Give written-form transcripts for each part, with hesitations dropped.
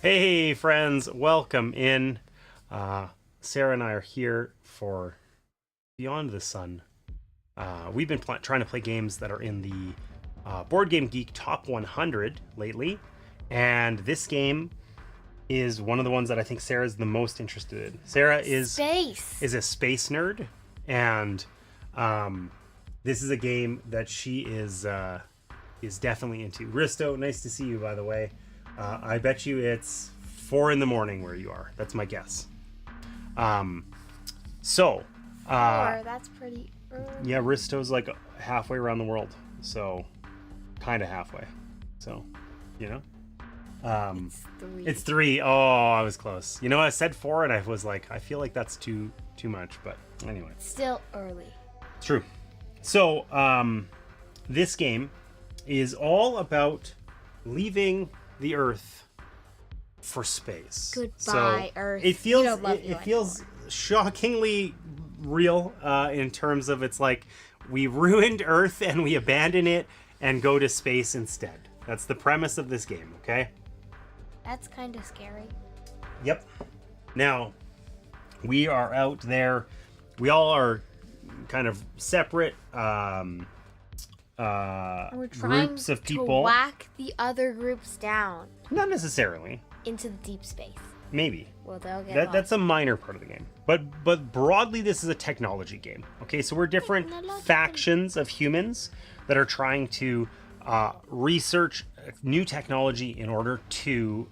Hey friends, welcome in. Sarah and I are here for Beyond the Sun. We've been trying to play games that are in the Board Game Geek Top 100 lately, and this game is one of the ones that I think Sarah's the most interested in. Sarah is a space nerd, and this is a game that she is definitely into. Risto, nice to see you, by the way. I bet you it's 4 a.m. where you are. That's my guess. Four, that's pretty early. Yeah, Risto's like halfway around the world, so kind of halfway. So, you know, It's 3. it's 3. Oh, I was close. You know, I said 4, and I was like, I feel like that's too much. But anyway, Still early. true. So, this game is all about leaving the Earth for space. Goodbye, Earth. It feels We don't love you it feels shockingly real in terms of it's like we ruined Earth and we abandon it and go to space instead. That's the premise of this game, okay? That's kind of scary. Yep. Now, we are out there. We all are kind of separate We're trying groups of to people. whack the other groups down Not necessarily. into the deep space. Maybe. Well, they'll get That's a minor part of the game. But broadly, this is a technology game. Okay, so we're different Technological. factions of humans that are trying to research new technology in order to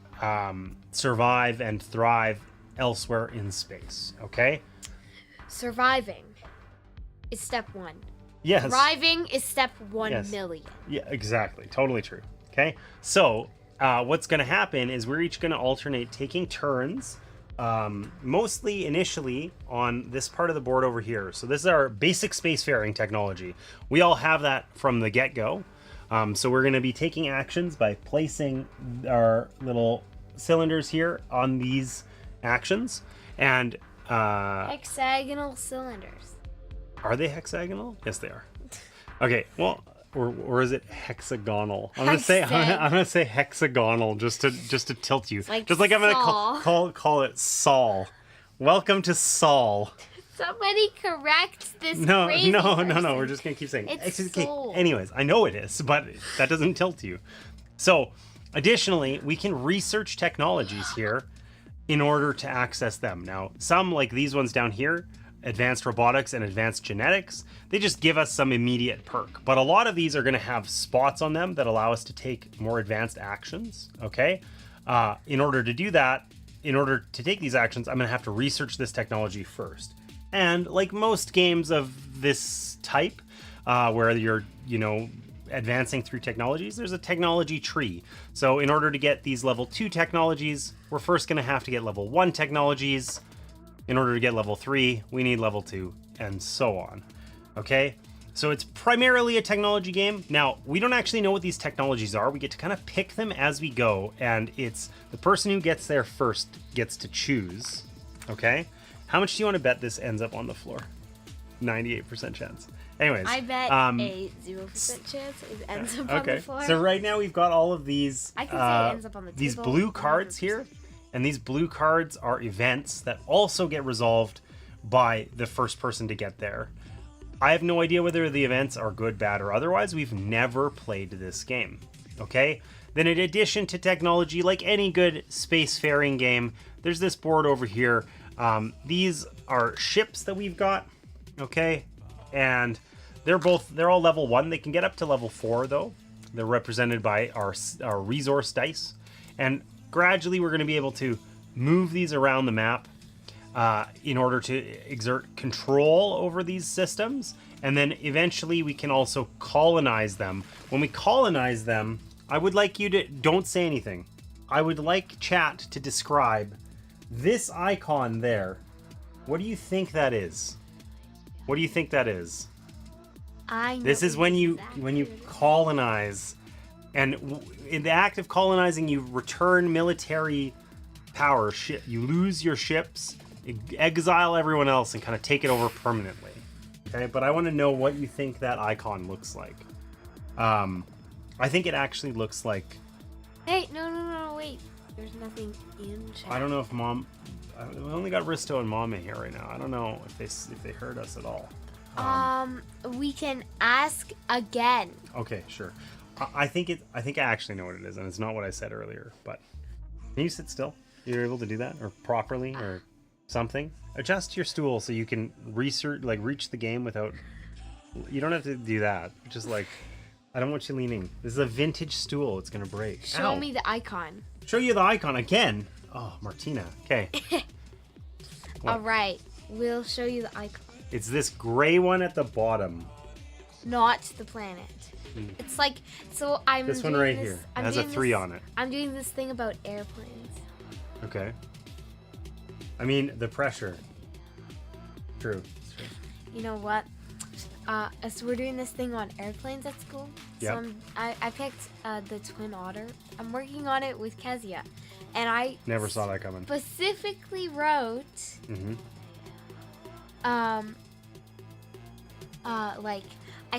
survive and thrive elsewhere in space. Okay? Surviving is step 1. Yes. Thriving is step 1 Yes. million. Yeah, exactly. Totally true. Okay? So, what's going to happen is we're each going to alternate taking turns, mostly initially on this part of the board over here. So, this is our basic spacefaring technology. We all have that from the get-go. So, we're going to be taking actions by placing our little cylinders here on these actions. And Hexagonal cylinders. are they hexagonal? Yes, they are. Okay, well, or is it hexagonal? I'm gonna say hexagonal just to tilt you. like just like I'm gonna Saul. call it Saul. Welcome to Saul. Somebody correct this No, crazy no. person. We're just gonna keep saying It's okay, Saul. anyways, I know it is, but that doesn't tilt you. So, additionally, we can research technologies here in order to access them. Now, some like these ones down here, advanced robotics and advanced genetics, they just give us some immediate perk. But a lot of these are going to have spots on them that allow us to take more advanced actions, okay? In order to do that, in order to take these actions, I'm going to have to research this technology first. And like most games of this type, where you're, advancing through technologies, there's a technology tree. So in order to get these level 2 technologies, we're first going to have to get level 1 technologies. In order to get level 3, we need level 2, and so on. Okay? So it's primarily a technology game. Now, we don't actually know what these technologies are. We get to kind of pick them as we go, and it's the person who gets there first gets to choose. Okay? How much do you want to bet this ends up on the floor? 98% chance. Anyways. I bet a 0% chance it ends up on the floor. So right now we've got all of these I can say it ends up on the these table, blue cards 100%. here. And these blue cards are events that also get resolved by the first person to get there. I have no idea whether the events are good, bad, or otherwise. We've never played this game. Okay? Then in addition to technology, like any good spacefaring game, there's this board over here. These are ships that we've got. Okay? And they're all level 1. They can get up to level 4 though. They're represented by our resource dice. And gradually, we're going to be able to move these around the map in order to exert control over these systems. And then eventually, we can also colonize them. When we colonize them, I would like you to don't say anything. I would like chat to describe this icon there. What do you think that is? What do you think that is? I know This is when you exactly. colonize, and in the act of colonizing, you return military power. You lose your ships, exile everyone else, and kind of take it over permanently. Okay, but I want to know what you think that icon looks like. I think it actually looks like Hey, no, wait. There's nothing in chat. I don't know if Mom... We only got Risto and Mama here right now. I don't know if they heard us at all. We can ask again. Okay, sure. I think I actually know what it is, and it's not what I said earlier. But can you sit still? You're able to do that, or properly, or something. Adjust your stool so you can reach the game without. You don't have to do that. Just like, I don't want you leaning. This is a vintage stool. It's gonna break. Show me the icon. Show you the icon again. Oh, Martina. Okay. All right, we'll show you the icon. It's this gray one at the bottom. Not the planet. It's like, so I'm this doing one right this, here. It I'm has a doing 3 this- on it. I'm doing this thing about airplanes. Okay. I mean, the pressure. True. You know what? So we're doing this thing on airplanes at school. Yep. So I picked the Twin Otter. I'm working on it with Kezia. And I Never saw that coming. specifically wrote, I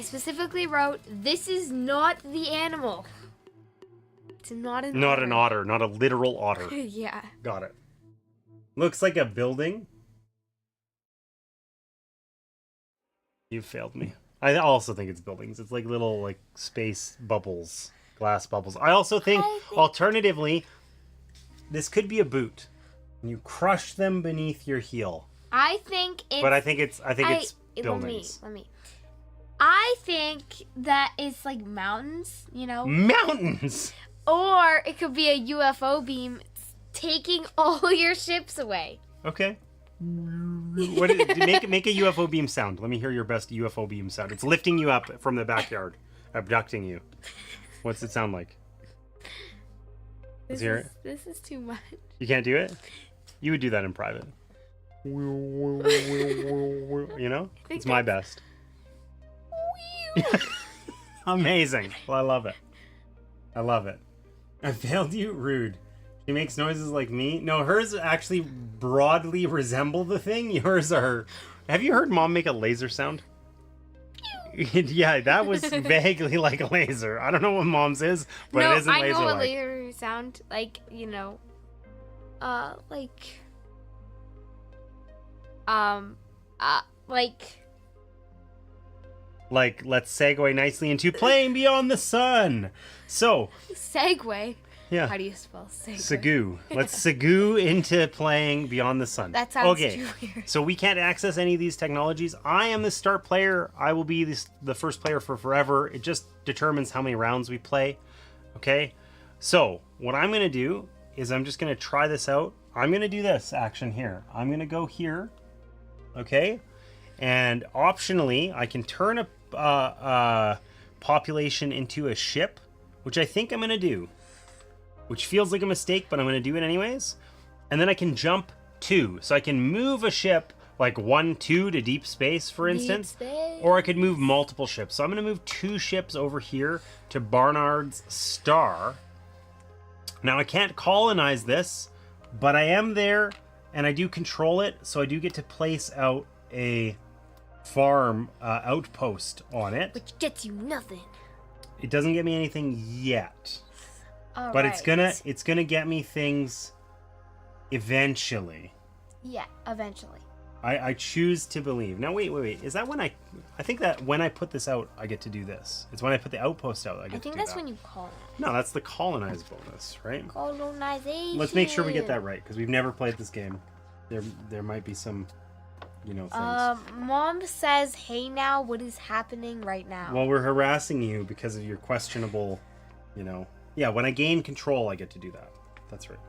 specifically wrote, this is not the animal. It's not an Not otter. an otter, not a literal otter. Yeah. Got it. Looks like a building. You failed me. I also think it's buildings. It's like little like space bubbles, glass bubbles. I also think alternatively, this could be a boot. And you crush them beneath your heel. I think it's... But I think it's buildings. Let me. I think that it's like mountains, you know? Mountains! Or it could be a UFO beam taking all your ships away. Okay. Make a UFO beam sound. Let me hear your best UFO beam sound. It's lifting you up from the backyard, abducting you. What's it sound like? Let's hear it. This is too much. You can't do it? You would do that in private. You know? It's my best. Amazing. Well, I love it. I love it. I failed you? Rude. She makes noises like me. No, hers actually broadly resemble the thing. Yours are... Have you heard Mom make a laser sound? Yeah, that was vaguely like a laser. I don't know what Mom's is, but it isn't laser-like. I know what laser sound, like, you know, like, let's segue nicely into playing Beyond the Sun. So, segue. Yeah. How do you spell segue? Segoo. Let's segoo into playing Beyond the Sun. That sounds okay. too weird. So we can't access any of these technologies. I am the start player. I will be the first player for forever. It just determines how many rounds we play. Okay? So, what I'm going to do is I'm just going to try this out. I'm going to do this action here. I'm going to go here. Okay? And optionally, I can turn a population into a ship, which I think I'm going to do. Which feels like a mistake, but I'm going to do it anyways. And then I can jump 2. So I can move a ship like 1, 2 to deep space, for instance. Or I could move multiple ships. So I'm going to move 2 ships over here to Barnard's Star. Now I can't colonize this, but I am there and I do control it. So I do get to place out a farm outpost on it. Which gets you nothing. It doesn't get me anything yet. All but right. it's gonna get me things eventually. Yeah, eventually. I choose to believe. Now wait. Is that when I think that when I put this out, I get to do this. It's when I put the outpost out, I get to do that. I think that's when you call it. No, that's the colonize bonus, right? Colonization. Let's make sure we get that right, because we've never played this game. There might be some, things. Mom says, "Hey now, what is happening right now?" Well, we're harassing you because of your questionable, Yeah, when I gain control, I get to do that. That's right.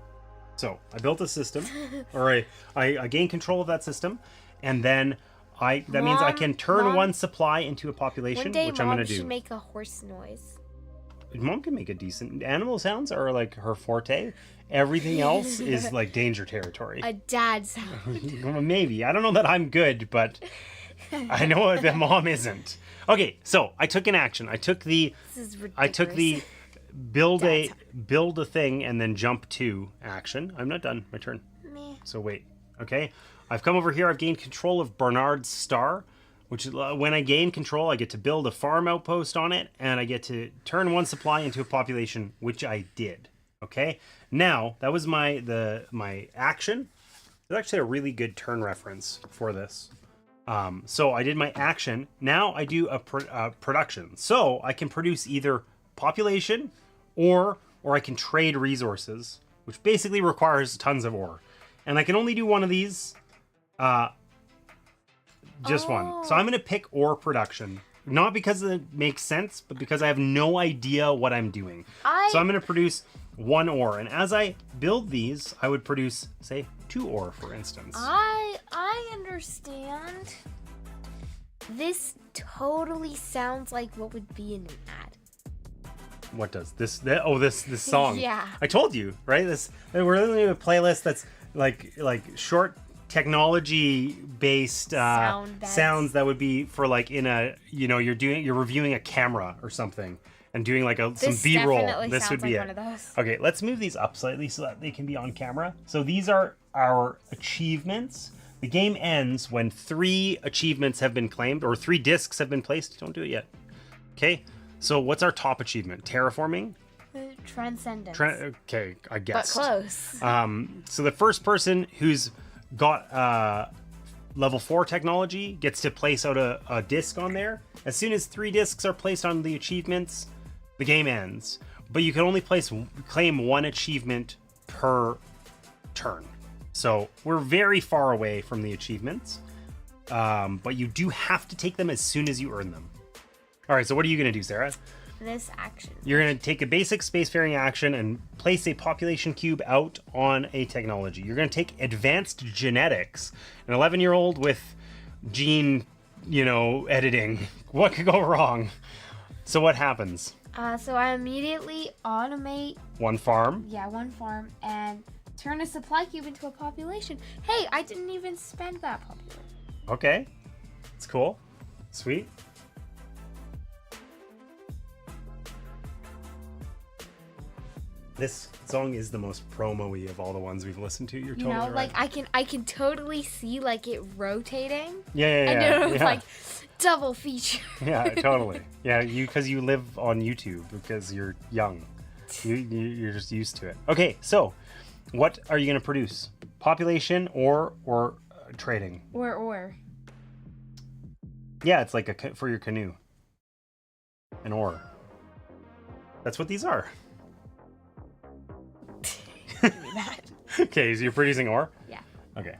So I built a system, or I gain control of that system, and then that means I can turn one supply into a population, one day which I'm going to Mom do. should make a horse noise. Mom can make a decent... Animal sounds are like her forte. Everything else is like danger territory. A dad sound. Well, maybe. I don't know that I'm good, but I know that Mom isn't. Okay, so I took an action. I took the build a thing and then jump to action. I'm not done. My turn. Meh. So wait. Okay. I've come over here. I've gained control of Barnard's Star, which when I gain control, I get to build a farm outpost on it, and I get to turn one supply into a population, which I did. Okay, now that was my action. There's actually a really good turn reference for this. So I did my action. Now I do a production. So I can produce either population or I can trade resources, which basically requires tons of ore. And I can only do one of these. Just one. So I'm going to pick ore production. Not because it makes sense, but because I have no idea what I'm doing. So I'm going to produce one ore. And as I build these, I would produce, say, 2 ore, for instance. I understand. This totally sounds like what would be in an ad. What does this song? Yeah. I told you, right? We're literally a playlist that's like short technology based sounds that would be for like in a, you're reviewing a camera or something and doing like some B-roll. This would be one of those. Okay, let's move these up slightly so that they can be on camera. So these are our achievements. The game ends when 3 achievements have been claimed or 3 discs have been placed. Don't do it yet. Okay, so what's our top achievement? Terraforming? Transcendence. Okay, I guess. But close. So the first person who's got level 4 technology gets to place out a disc on there. As soon as 3 discs are placed on the achievements, the game ends. But you can only claim 1 achievement per turn. So we're very far away from the achievements. But you do have to take them as soon as you earn them. All right, so what are you going to do, Sarah? This action. You're going to take a basic spacefaring action and place a population cube out on a technology. You're going to take advanced genetics. An 11-year-old with gene, editing. What could go wrong? So what happens? So I immediately automate... One farm? Yeah, one farm. And turn a supply cube into a population. Hey, I didn't even spend that population. Okay. It's cool. Sweet. This song is the most promo-y of all the ones we've listened to. You're totally right. Like I can totally see like it rotating. Yeah. And it's like double feature. Yeah, totally. Yeah, because you live on YouTube because you're young. You're just used to it. Okay, so what are you gonna produce? Population or trading? Or. Yeah, it's like for your canoe. An oar. That's what these are. Okay, so you're producing ore? Yeah. Okay.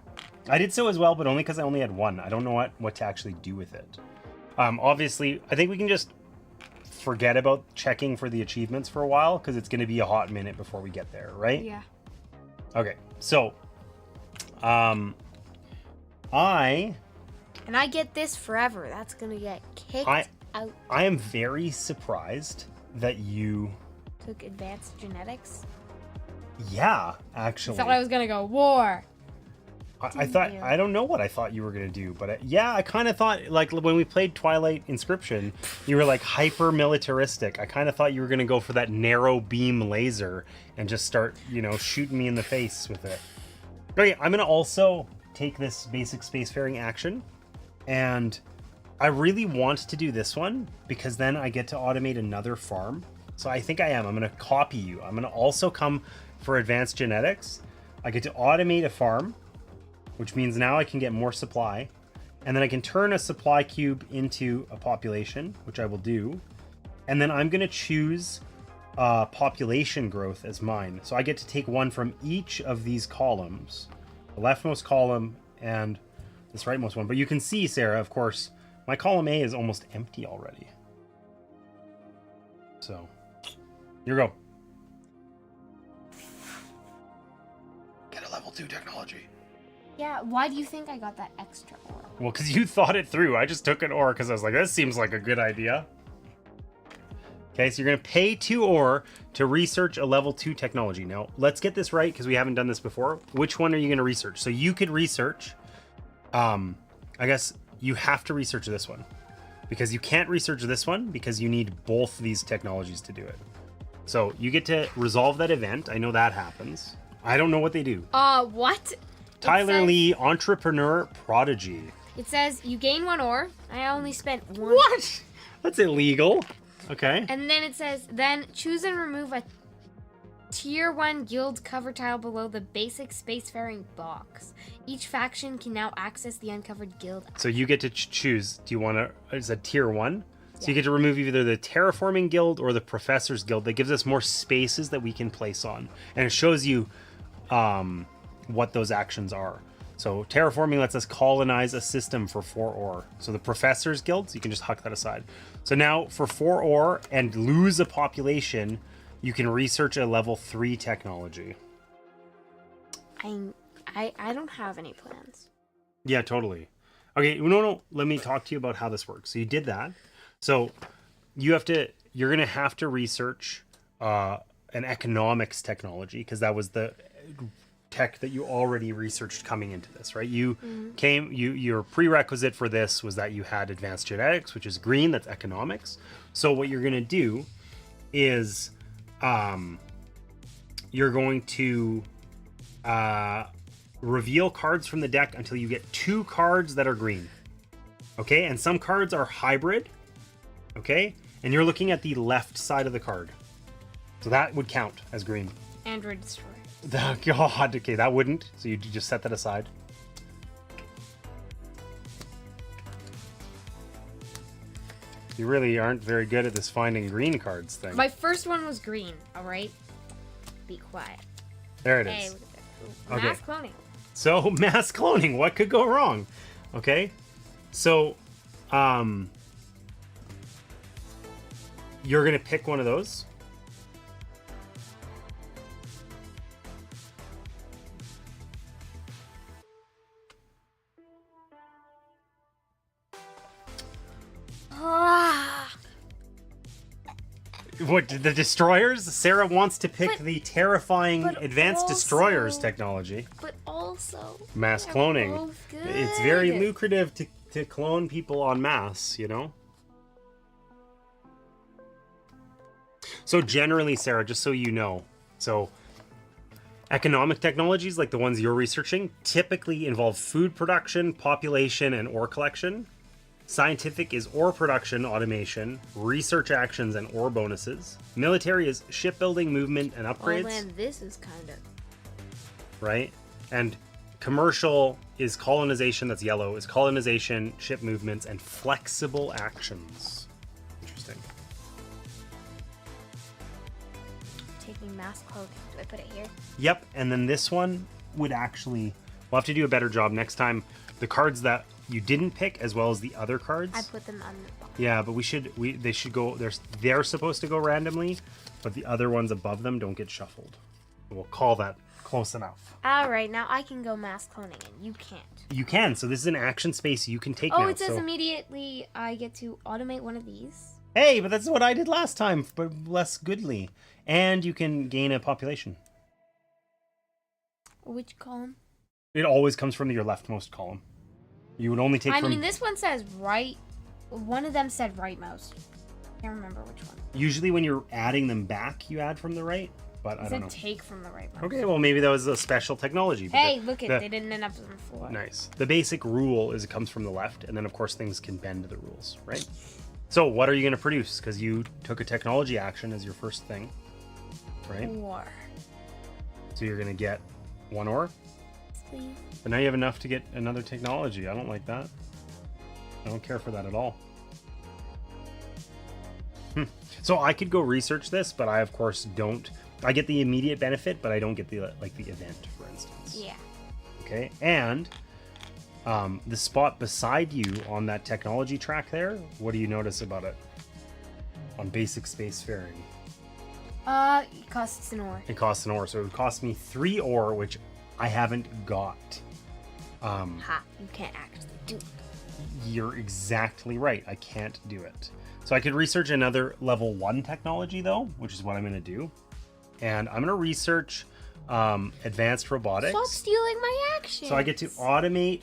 I did so as well, but only because I only had 1. I don't know what to actually do with it. Obviously, I think we can just forget about checking for the achievements for a while, because it's going to be a hot minute before we get there, right? Yeah. Okay, so... And I get this forever. That's going to get kicked out. I am very surprised that you... Took advanced genetics? Yeah, actually. I thought I was gonna go war. I thought, I don't know what I thought you were gonna do, but I kind of thought, like when we played Twilight Inscription, you were like hyper militaristic. I kind of thought you were gonna go for that narrow beam laser and just start, shooting me in the face with it. Okay, I'm gonna also take this basic spacefaring action, and I really want to do this one because then I get to automate another farm. So I think I am. I'm gonna copy you. I'm gonna also come for advanced genetics. I get to automate a farm, which means now I can get more supply. And then I can turn a supply cube into a population, which I will do. And then I'm going to choose population growth as mine. So I get to take one from each of these columns. The leftmost column and this rightmost one. But you can see, Sarah, of course, my column A is almost empty already. So, here we go. Level 2 technology. Yeah, why do you think I got that extra ore? Well, because you thought it through. I just took an ore because I was like, this seems like a good idea. Okay, so you're going to pay 2 ore to research a level 2 technology. Now, let's get this right because we haven't done this before. Which one are you going to research? So you could research, I guess you have to research this one. Because you can't research this one because you need both these technologies to do it. So you get to resolve that event. I know that happens. I don't know what they do. What? Tyler Lee, entrepreneur prodigy. It says you gain 1 ore. I only spent 1. What? That's illegal. Okay. And then it says, then choose and remove a Tier 1 guild cover tile below the basic spacefaring box. Each faction can now access the uncovered guild. So you get to choose. Do you want to? It's a tier 1. So you Yeah. get to remove either the terraforming guild or the professor's guild. That gives us more spaces that we can place on, and it shows you what those actions are. So terraforming lets us colonize a system for 4 ore. So the professor's guild, so you can just huck that aside. So now for 4 ore and lose a population, you can research a level 3 technology. I don't have any plans. Yeah, totally. Okay, no. Let me talk to you about how this works. So you did that. So you're gonna have to research an economics technology, because that was the tech that you already researched coming into this, right? Your prerequisite for this was that you had advanced genetics, which is green, that's economics. So what you're gonna do is you're going to reveal cards from the deck until you get 2 cards that are green. Okay, and some cards are hybrid. Okay, and you're looking at the left side of the card. So that would count as green. Android destroyer. Oh, God, okay, that wouldn't. So you just set that aside. You really aren't very good at this finding green cards thing. My first one was green, alright? Be quiet. There it Hey, is. look at that. Ooh, Okay. mass cloning. So mass cloning, what could go wrong? Okay, so you're gonna pick one of those. Ah, What, the destroyers? Sarah wants to pick But- the terrifying but advanced also- destroyers technology. but also Mass they're cloning. both good. It's very lucrative to clone people en masse, you know? So generally, Sarah, just so you know, so economic technologies like the ones you're researching typically involve food production, population, and ore collection. Scientific is ore production, automation, research actions, and ore bonuses. Military is shipbuilding, movement, and Well, upgrades, then this is kind of... right? And commercial is colonization, that's yellow, is colonization, ship movements, and flexible actions. Interesting. Taking mass cloning. Do I put it here? Yep, and then this one would actually... We'll have to do a better job next time. The cards that you didn't pick, as well as the other cards. I put them on the... Yeah, but they should go... They're supposed to go randomly, but the other ones above them don't get shuffled. We'll call that close enough. Alright, now I can go mass cloning and you can't. You can, so this is an action space you can take Oh, now. it says so... immediately I get to automate one of these. Hey, but that's what I did last time, but less goodly. And you can gain a population. Which column? It always comes from your leftmost column. You would only take I from... mean, this one says right. One of them said rightmost. Can't remember which one. Usually when you're adding them back, you add from the right, but I It don't said know. take from the rightmost. Okay, well, maybe that was a special technology. but Hey, the- look the- it. They didn't end up on the floor. Nice. The basic rule is it comes from the left, and then, of course, things can bend the rules, right? So what are you going to produce? Because you took a technology action as your first thing, right? Four. So you're going to get 1 ore. Please. But now you have enough to get another technology. I don't like that. I don't care for that at all. So I could go research this, but I, of course, don't. I get the immediate benefit, but I don't get the event, for instance. Yeah. Okay, and the spot beside you on that technology track there, what do you notice about it? On basic spacefaring. It costs an ore. It costs an ore, so it would cost me 3 ore, which I haven't got. Ha, you can't actually do it. You're exactly right. I can't do it. So I could research another level 1 technology, though, which is what I'm going to do. And I'm going to research advanced robotics. Stop stealing my action. So I get to automate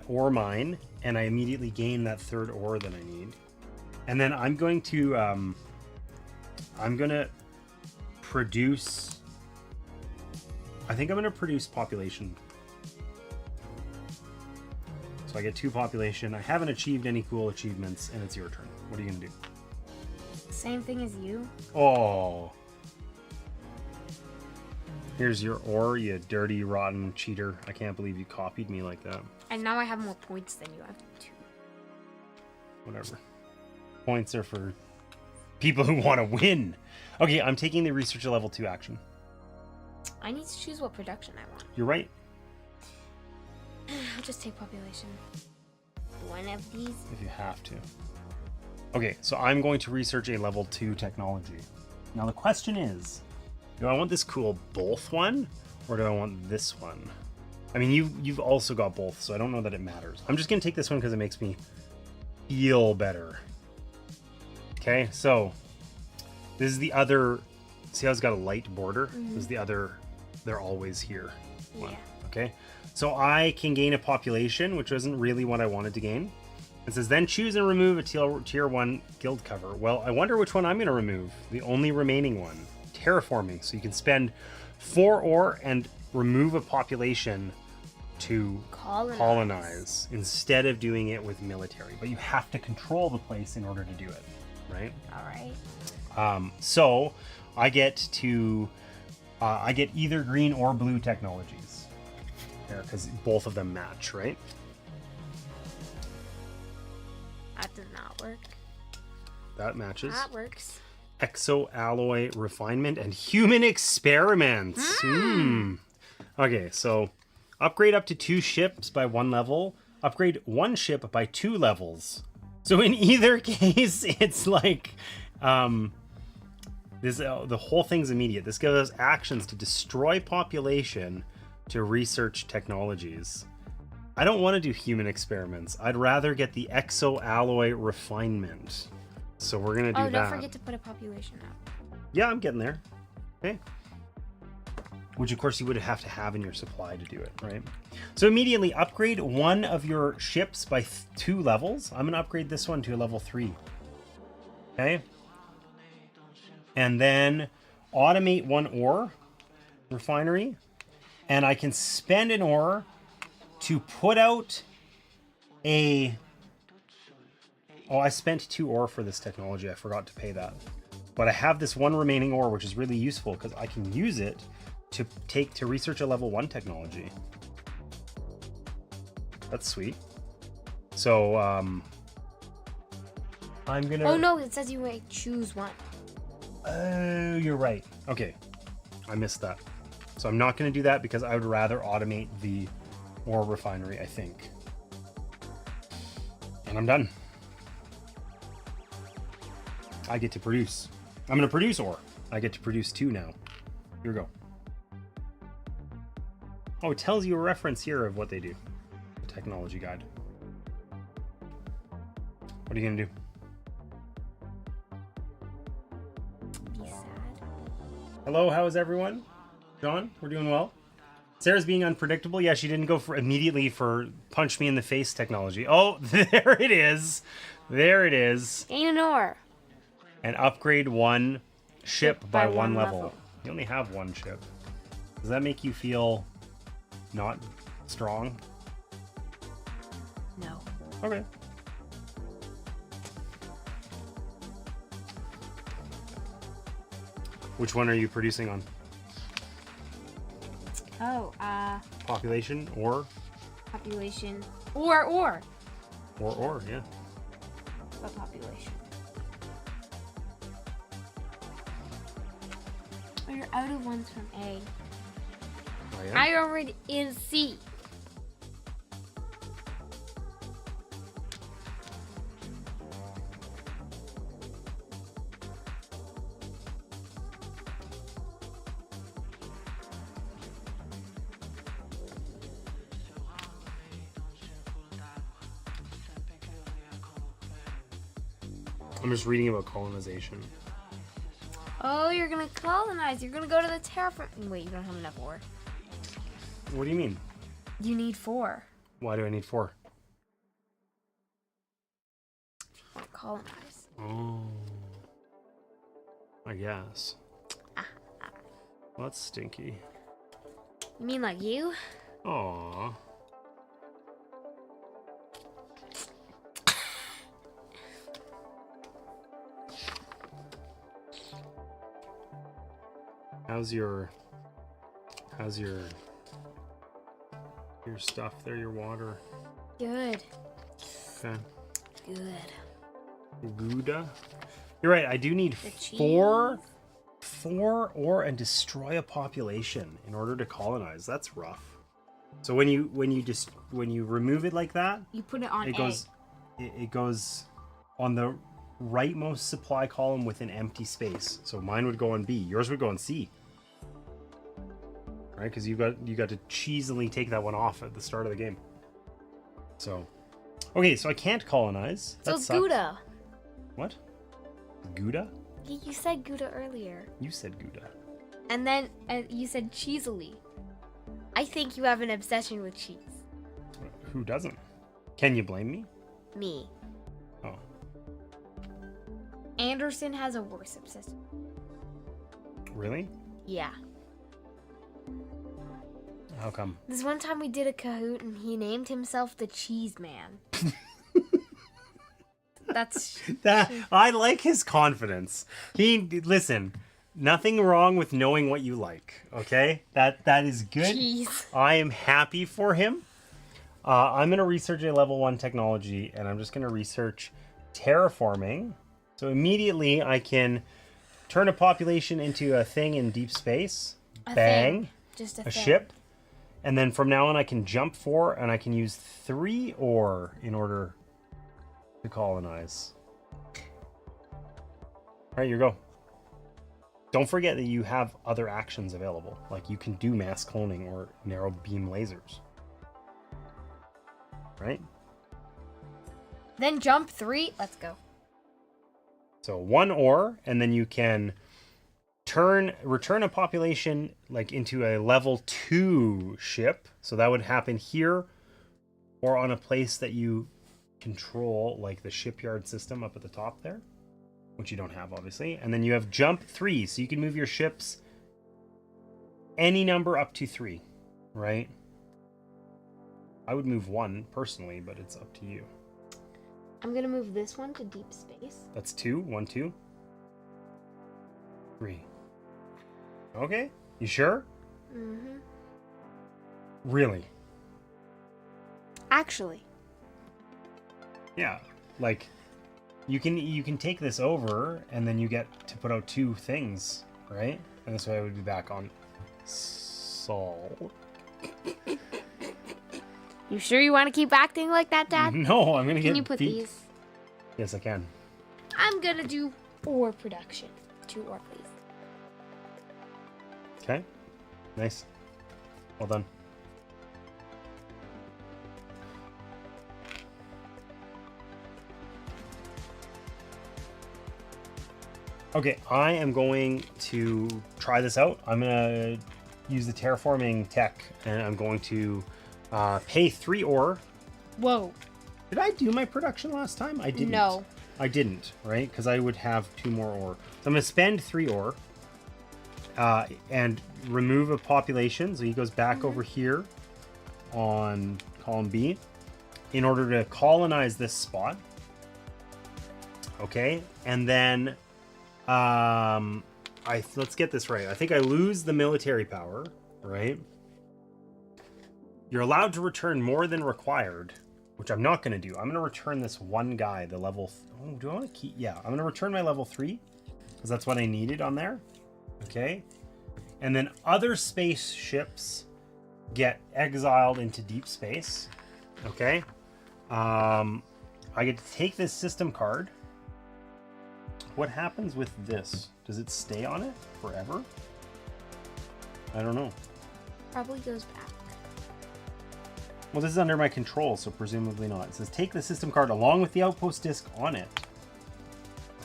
ore mine, and I immediately gain that 3rd ore that I need. And then I'm going to produce. I think I'm going to produce population. So I get 2 population. I haven't achieved any cool achievements, and it's your turn. What are you going to do? Same thing as you. Oh. Here's your ore, you dirty, rotten cheater. I can't believe you copied me like that. And now I have more points than you have. 2. Whatever. Points are for people who want to win. Okay, I'm taking the researcher level 2 action. I need to choose what production I want. You're right. I'll just take population. One of these. If you have to. Okay, so I'm going to research a level 2 technology. Now the question is, do I want this cool both one, or do I want this one? I mean, you've also got both, so I don't know that it matters. I'm just going to take this one because it makes me feel better. Okay, so this is the other. See how it's got a light border? This is the other. They're always here. One. Yeah. Okay, so I can gain a population, which wasn't really what I wanted to gain. It says then choose and remove a tier 1 guild cover. Well, I wonder which one I'm going to remove. The only remaining one, terraforming. So you can spend 4 ore and remove a population to colonize instead of doing it with military. But you have to control the place in order to do it, right? All right. So I get to I get either green or blue technologies there because both of them match, right? That does not work. That matches. That works. Exo-alloy refinement and human experiments. Okay, so upgrade up to 2 ships by 1 level. Upgrade 1 ship by 2 levels. So in either case, it's like this. The whole thing's immediate. This gives us actions to destroy population, to research technologies. I don't want to do human experiments. I'd rather get the exo-alloy refinement. So we're going to do that. Oh, don't forget to put a population up. Yeah, I'm getting there. Okay. Which, of course, you would have to have in your supply to do it, right? So immediately upgrade 1 of your ships by 2 levels. I'm going to upgrade this one to a level 3. Okay. And then automate 1 ore refinery. And I can spend an ore to put out a... Oh, I spent 2 ore for this technology. I forgot to pay that. But I have this 1 remaining ore, which is really useful because I can use it to research a level 1 technology. That's sweet. So, I'm gonna... Oh, no, it says you may choose 1. Oh, you're right. Okay. I missed that. So I'm not going to do that because I would rather automate the ore refinery, I think. And I'm done. I get to produce. I'm going to produce ore. I get to produce 2 now. Here we go. Oh, it tells you a reference here of what they do. The technology guide. What are you going to do? Be sad. Hello, how is everyone? John, we're doing well. Sarah's being unpredictable. Yeah, she didn't go for immediately for punch me in the face technology. Oh, there it is. There it is. Gain an ore. And upgrade 1 ship by 1 level. level. You only have 1 ship. Does that make you feel not strong? No. Okay. Which one are you producing on? Oh, Population or population. Or. Or, yeah. What population? Oh, you're out of ones from A. I am. I already in C. I'm just reading about colonization. Oh, you're gonna colonize. You're gonna go to the terraform. Wait, you don't have enough ore. What do you mean? You need 4. Why do I need 4? Colonize. Oh. I guess. Well, that's stinky. You mean like you? Aww. How's your How's your stuff there, your water? Good. Okay. Good. Gouda. You're right, I do need four ore and destroy a population in order to colonize. That's rough. So when you remove it like that, You put it on it goes on the rightmost supply column with an empty space. So mine would go on B. Yours would go on C. Right? Because you got to cheesily take that one off at the start of the game. So, okay, so I can't colonize. So it's Gouda. What? Gouda? You said Gouda earlier. You said Gouda. And then you said cheesily. I think you have an obsession with cheese. Who doesn't? Can you blame me? Me. Oh. Anderson has a worse obsession. Really? Yeah. How come? This one time we did a Kahoot and he named himself the Cheese Man. I like his confidence. Listen, nothing wrong with knowing what you like, okay? That is good. Jeez. I am happy for him. I'm going to research a level 1 technology, and I'm just going to research terraforming. So immediately I can turn a population into a thing in deep space. Bang. Just a ship. And then from now on I can jump 4, and I can use 3 ore in order to colonize. All right, you go. Don't forget that you have other actions available. Like you can do mass cloning or narrow beam lasers. Right? Then jump 3. Let's go. So 1 ore, and then you can return a population like into a level 2 ship. So that would happen here or on a place that you control, like the shipyard system up at the top there, which you don't have obviously. And then you have jump 3, so you can move your ships any number up to 3, right? I would move 1 personally, but it's up to you. I'm gonna move this one to deep space. That's 2. 1, 2, 3. Okay, you sure? Mm-hmm. Really? Actually. Yeah, like you can take this over, and then you get to put out 2 things, right? And this way I would be back on Sol. You sure you want to keep acting like that, Dad? No, I'm gonna get. Can you put these? Yes, I can. I'm gonna do ore production. 2 ore, please. Okay. Nice. Well done. Okay, I am going to try this out. I'm going to use the terraforming tech, and I'm going to pay 3 ore. Whoa. Did I do my production last time? I didn't. No. I didn't, right? Because I would have 2 more ore. So I'm going to spend 3 ore and remove a population. So he goes back over here on column B in order to colonize this spot. Okay, and then let's get this right. I think I lose the military power, right? You're allowed to return more than required, which I'm not going to do. I'm going to return this one guy, the level... Oh, do I want to keep... Yeah, I'm going to return my level 3, because that's what I needed on there. Okay. And then other spaceships get exiled into deep space. Okay. I get to take this system card. What happens with this? Does it stay on it forever? I don't know. Probably goes back. Well, this is under my control, so presumably not. It says take the system card along with the outpost disc on it.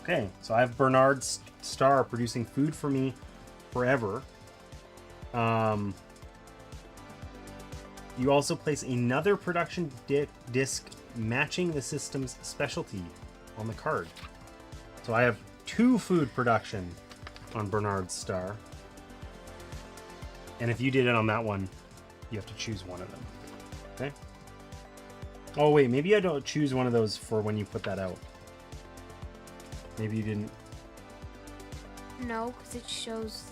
Okay, so I have Bernard's star producing food for me forever. You also place another production disc matching the system's specialty on the card. So I have 2 food production on Bernard's star. And if you did it on that one, you have to choose one of them. Okay? Oh wait, maybe I don't choose one of those for when you put that out. Maybe you didn't. No, because it shows...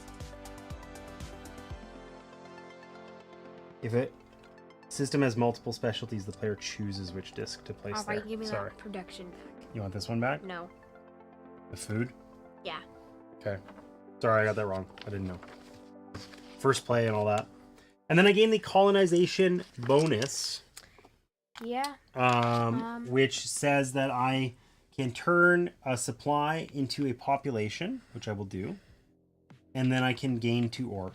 If it system has multiple specialties, the player chooses which disc to place there. Alright, give me Sorry. that production back. You want this one back? No. The food? Yeah. Okay. Sorry, I got that wrong. I didn't know. First play and all that. And then I gained the colonization bonus. Yeah. Which says that I can turn a supply into a population, which I will do. And then I can gain 2 ore.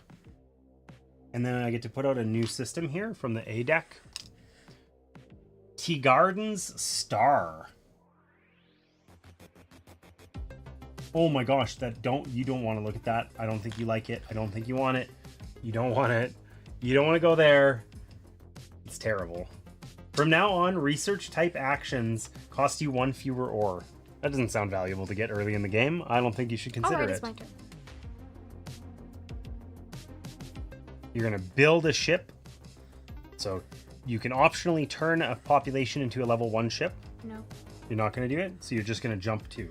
And then I get to put out a new system here from the A deck. Tea Gardens Star. Oh my gosh, you don't want to look at that. I don't think you like it. I don't think you want it. You don't want it. You don't want to go there. It's terrible. From now on, research type actions cost you 1 fewer ore. That doesn't sound valuable to get early in the game. I don't think you should consider Alright, it. it's my turn. You're going to build a ship. So you can optionally turn a population into a level 1 ship. No. You're not going to do it, so you're just going to jump 2.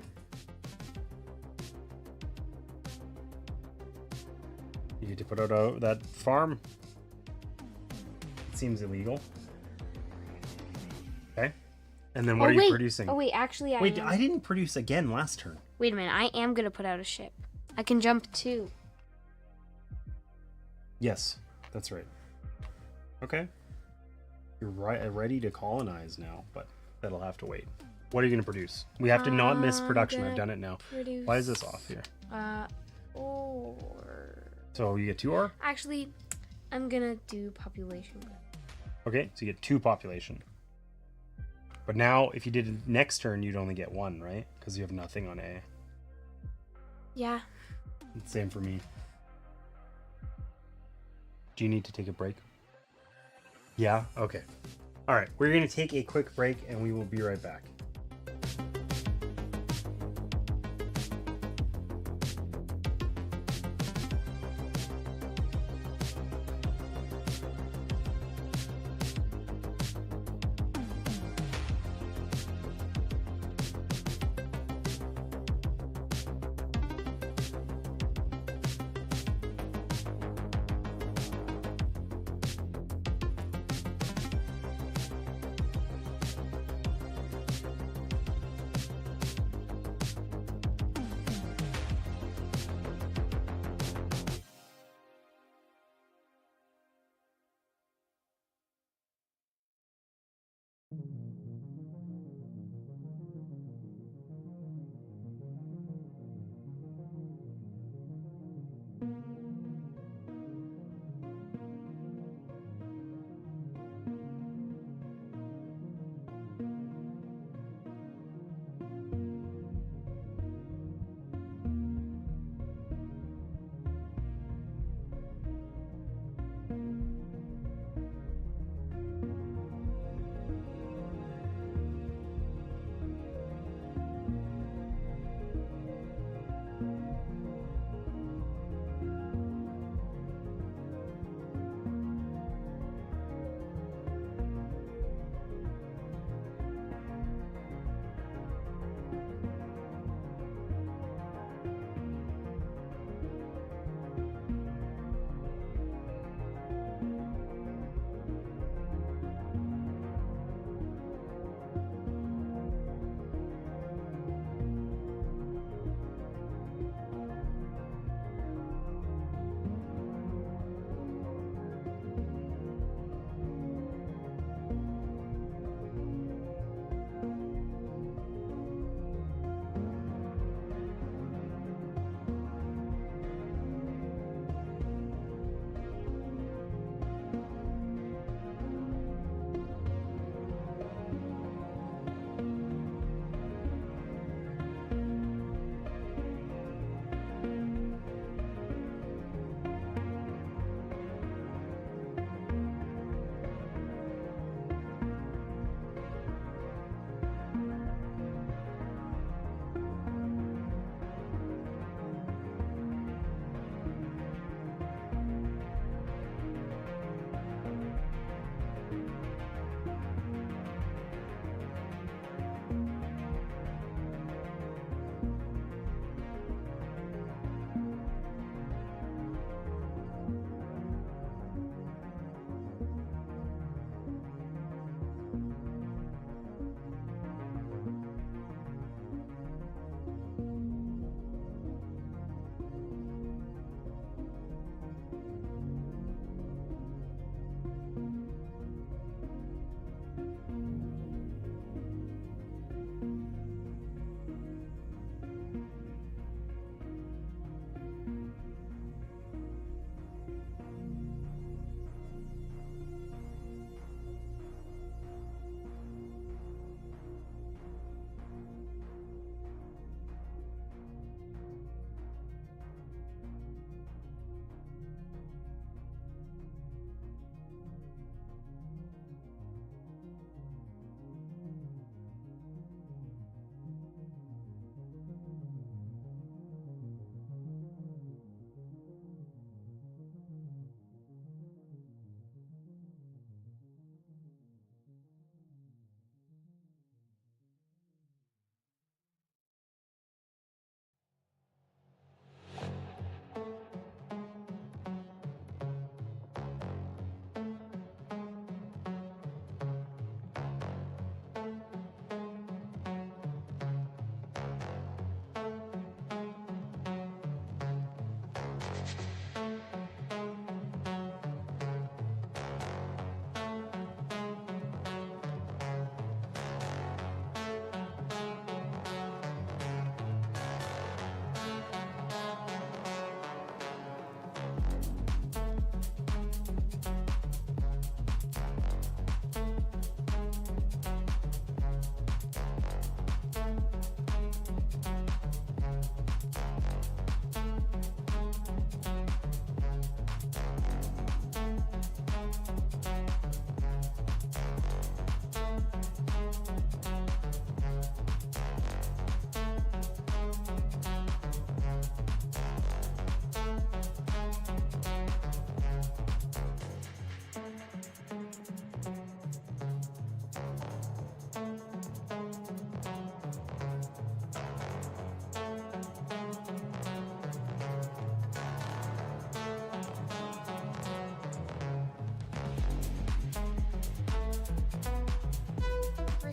You get to put out that farm. It seems illegal. Okay. And then what are you producing? Oh, wait, actually, Wait, I didn't produce again last turn. Wait a minute, I am going to put out a ship. I can jump 2. Yes, that's right. Okay. You're ready to colonize now, but that'll have to wait. What are you going to produce? We have to not miss production. I've done it now. Why is this off here? Ore. So you get 2 ore? Actually, I'm going to do population. Okay, so you get 2 population. But now, if you did it next turn, you'd only get 1, right? Because you have nothing on A. Yeah. Same for me. Do you need to take a break? Yeah? Okay. All right, we're going to take a quick break and we will be right back.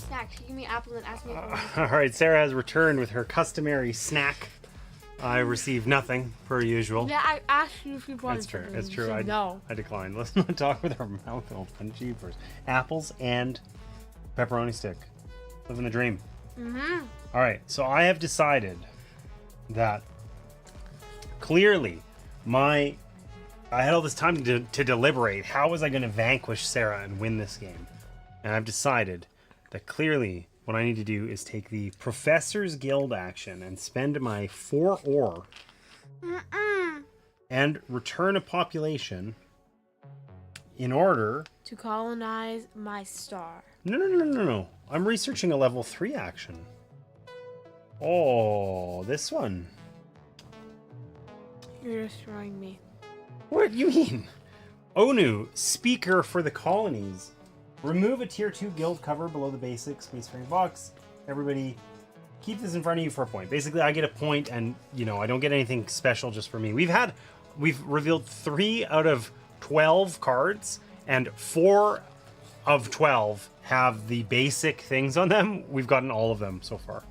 snack. She gave me apples and asked me if I wanted All right, Sarah has returned with her customary snack. I received nothing, per usual. Yeah, I asked you if you wanted It's true. something. It's You true. said no. I declined. Let's not talk with our mouth open. Jeepers. Apples and pepperoni stick. Living the dream. Mm-hmm. All right. So I have decided that clearly I had all this time to deliberate. How was I going to vanquish Sarah and win this game? And I've decided that clearly what I need to do is take the Professor's Guild action and spend my 4 ore and return a population in order To colonize my star. No. I'm researching a level 3 action. Oh, this one. You're destroying me. What do you mean? Onu, speaker for the colonies. Remove a tier 2 guild cover below the basic Spacefaring box. Everybody keep this in front of you for a point. Basically, I get a point and, I don't get anything special just for me. We've revealed 3 out of 12 cards and 4 of 12 have the basic things on them. We've gotten all of them so far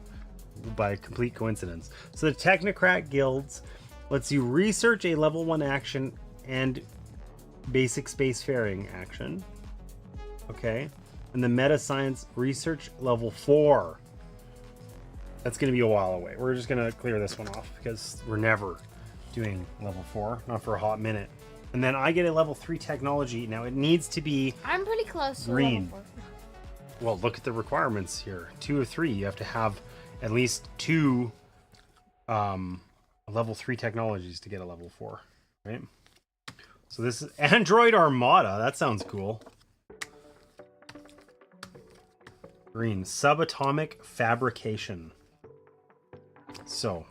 by complete coincidence. So the Technocrat guilds lets you research a level 1 action and basic spacefaring action. Okay. And the meta science research level 4. That's going to be a while away. We're just going to clear this one off because we're never doing level 4, not for a hot minute. And then I get a level 3 technology. Now it needs to be I'm pretty close to green. level 4. Well, look at the requirements here. 2 or 3. You have to have at least 2 level 3 technologies to get a level 4, right? So this is Android Armada. That sounds cool. Green, subatomic fabrication. So,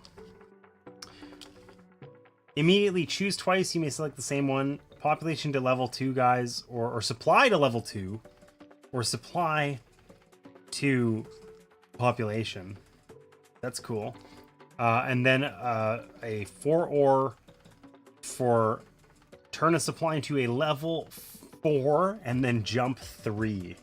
immediately choose twice. You may select the same one. Population to level 2, guys, or supply to level 2, or supply to population. That's cool. And then a 4 ore for turn a supply into a level 4 and then jump 3.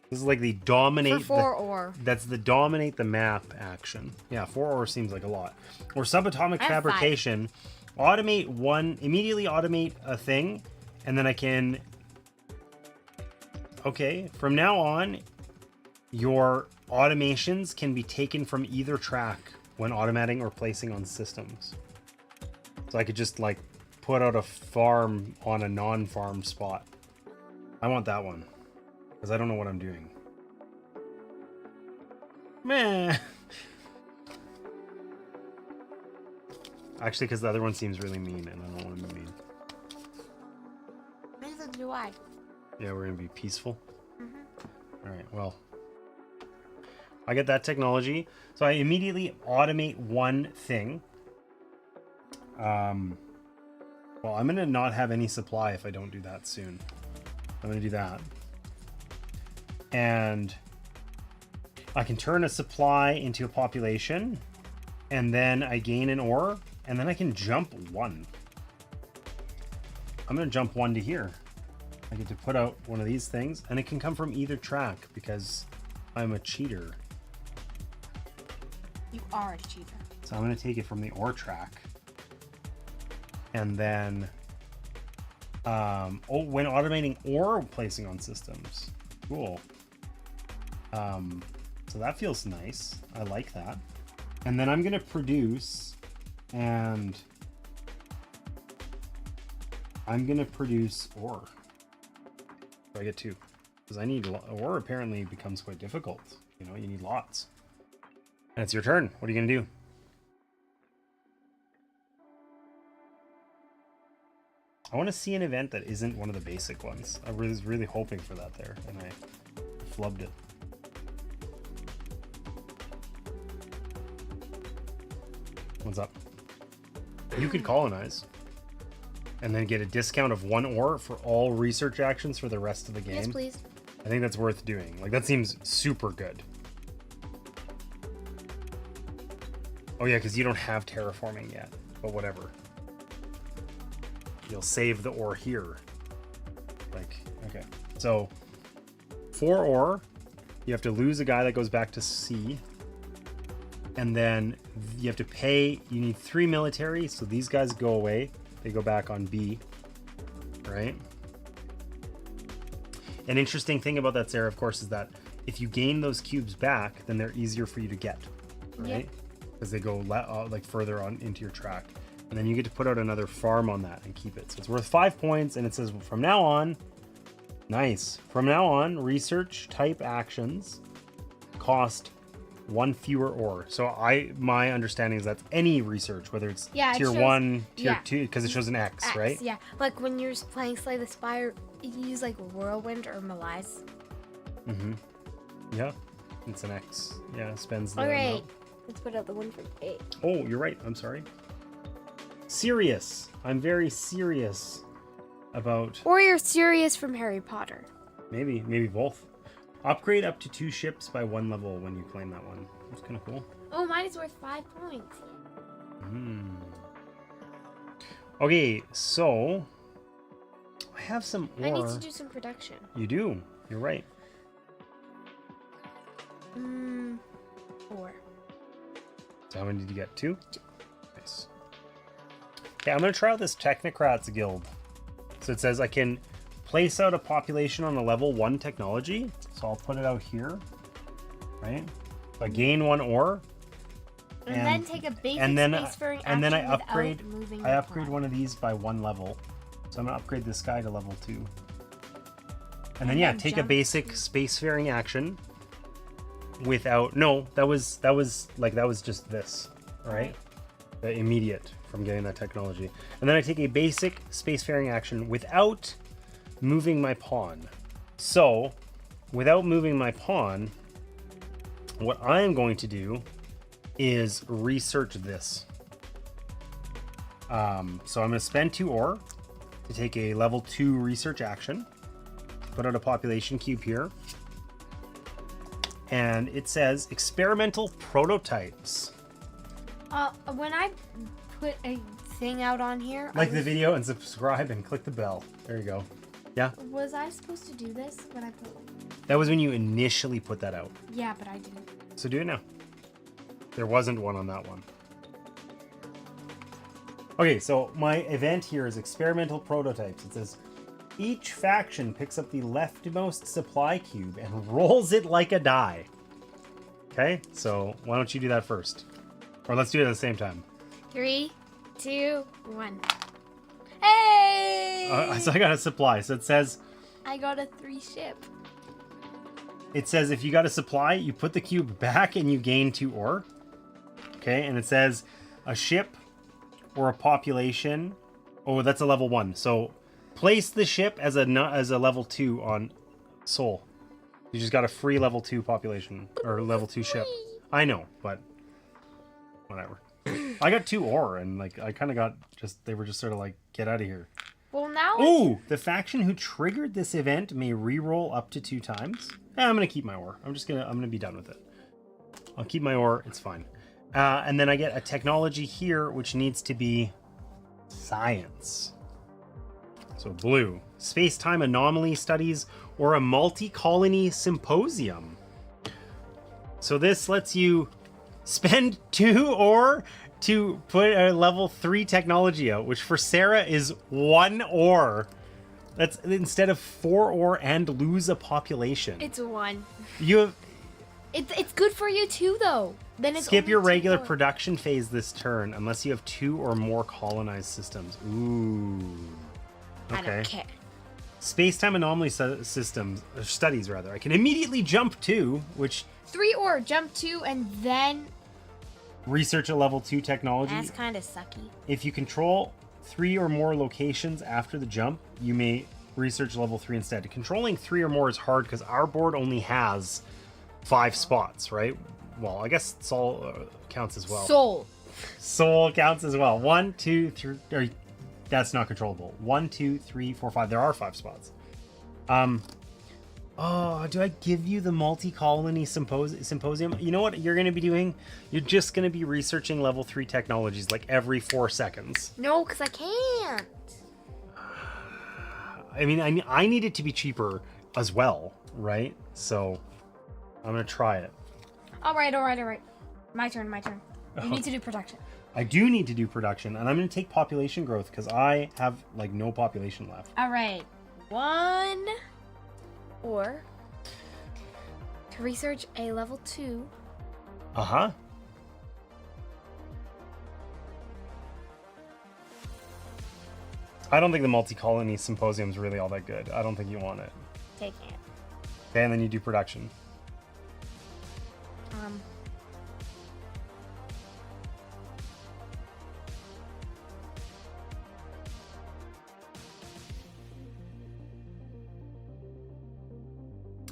This is like the dominate. For 4 ore. That's the dominate the map action. Yeah, 4 ore seems like a lot. Or subatomic fabrication. 5. Immediately automate a thing, and then I can. Okay, from now on, your automations can be taken from either track when automating or placing on systems. So I could just like put out a farm on a non-farm spot. I want that one. Because I don't know what I'm doing. Meh. Actually, because the other one seems really mean, and I don't want to be mean. Neither do I. Yeah, we're going to be peaceful. Alright, well. I get that technology. So I immediately automate one thing. Well, I'm going to not have any supply if I don't do that soon. I'm going to do that. And I can turn a supply into a population, and then I gain an ore, and then I can jump 1. I'm going to jump 1 to here. I get to put out one of these things, and it can come from either track because I'm a cheater. You are a cheater. So I'm going to take it from the ore track. And then, when automating ore placing on systems. Cool. So that feels nice. I like that. And then I'm going to produce, and I'm going to produce ore. So I get 2. Because I need ore apparently becomes quite difficult. You know, you need lots. And it's your turn. What are you going to do? I want to see an event that isn't one of the basic ones. I was really hoping for that there, and I flubbed it. What's up? You could colonize. And then get a discount of 1 ore for all research actions for the rest of the game. Yes, please. I think that's worth doing. Like, that seems super good. Oh yeah, because you don't have terraforming yet. But whatever. You'll save the ore here. Like, okay. So, 4 ore. You have to lose a guy that goes back to C. And then you have to pay. You need 3 military, so these guys go away. They go back on B, right? An interesting thing about that, Sarah, of course, is that if you gain those cubes back, then they're easier for you to get, right? Because they go like further on into your track. And then you get to put out another farm on that and keep it. So it's worth 5 points, and it says from now on, nice. From now on, research type actions cost 1 fewer ore. So my understanding is that's any research, whether it's tier 1, tier 2, because it shows an X, right? Yeah, like when you're playing Slay the Spire, you use like Whirlwind or Malaise. Mm-hmm. Yeah, it's an X. Yeah, it spends the All right, amount. let's put out the one for A. Oh, you're right. I'm sorry. Serious. I'm very serious about... Or you're Sirius from Harry Potter. Maybe both. Upgrade up to 2 ships by 1 level when you claim that one. That's kind of cool. Oh, mine is worth 5 points. Okay, so I have some ore. I need to do some production. You do. You're right. 4. So how many did you get? 2? 2. Nice. Okay, I'm going to try out this Technocrats Guild. So it says I can place out a population on a level 1 technology. So I'll put it out here, right? So I gain 1 ore. And then take a basic spacefaring action and then I upgrade upgrade one of these by 1 level. So I'm going to upgrade this guy to level 2. And then take a basic spacefaring action without... No, that was just this, right? The immediate from getting that technology. And then I take a basic spacefaring action without moving my pawn. So, without moving my pawn, what I am going to do is research this. So I'm going to spend 2 ore to take a level 2 research action. Put out a population cube here. And it says experimental prototypes. When I put a thing out on here... Like the video and subscribe and click the bell. There you go. Yeah? Was I supposed to do this when I put... That was when you initially put that out. Yeah, but I didn't. So do it now. There wasn't one on that one. Okay, so my event here is experimental prototypes. It says each faction picks up the leftmost supply cube and rolls it like a die. Okay, so why don't you do that first? Or let's do it at the same time. 3, 2, 1. Hey! So I got a supply. So it says... I got a 3 ship. It says if you got a supply, you put the cube back and you gain 2 ore. Okay, and it says a ship or a population. Oh, that's a level 1. So place the ship as a level 2 on Soul. You just got a free level 2 population or level 2 ship. I know, but whatever. I got 2 ore and like I kind of got they were just sort of like, get out of here. Well, now... Oh, the faction who triggered this event may re-roll up to 2 times. I'm going to keep my ore. I'm going to be done with it. I'll keep my ore. It's fine. And then I get a technology here, which needs to be science. So blue, space-time anomaly studies or a multi-colony symposium. So this lets you spend 2 ore to put a level 3 technology out, which for Sarah is 1 ore. That's instead of 4 ore and lose a population. It's 1. You have... It's good for you too, though. Then it's skip your regular 2 production phase this turn unless you have 2 or more colonized systems. Ooh. Okay. I don't care. Space-time anomaly studies, rather. I can immediately jump 2, which... 3 ore, jump 2, and then... research a level 2 technology. That's kind of sucky. If you control 3 or more locations after the jump, you may research level 3 instead. Controlling 3 or more is hard because our board only has 5 spots, right? Well, I guess Soul counts as well. Soul counts as well. 1, 2, 3. Or, that's not controllable. 1, 2, 3, 4, 5. There are 5 spots. Oh, do I give you the multi-colony symposium? You know what you're going to be doing? You're just going to be researching level 3 technologies like every 4 seconds. No, because I can't. I mean, I need it to be cheaper as well, right? So, I'm gonna try it. All right. My turn. You need to do production. I do need to do production, and I'm gonna take population growth because I have like no population left. All right. 1 or to research a level 2. Uh-huh. I don't think the multi-colony symposium is really all that good. I don't think you want it. Taking it. Okay, and then you do production.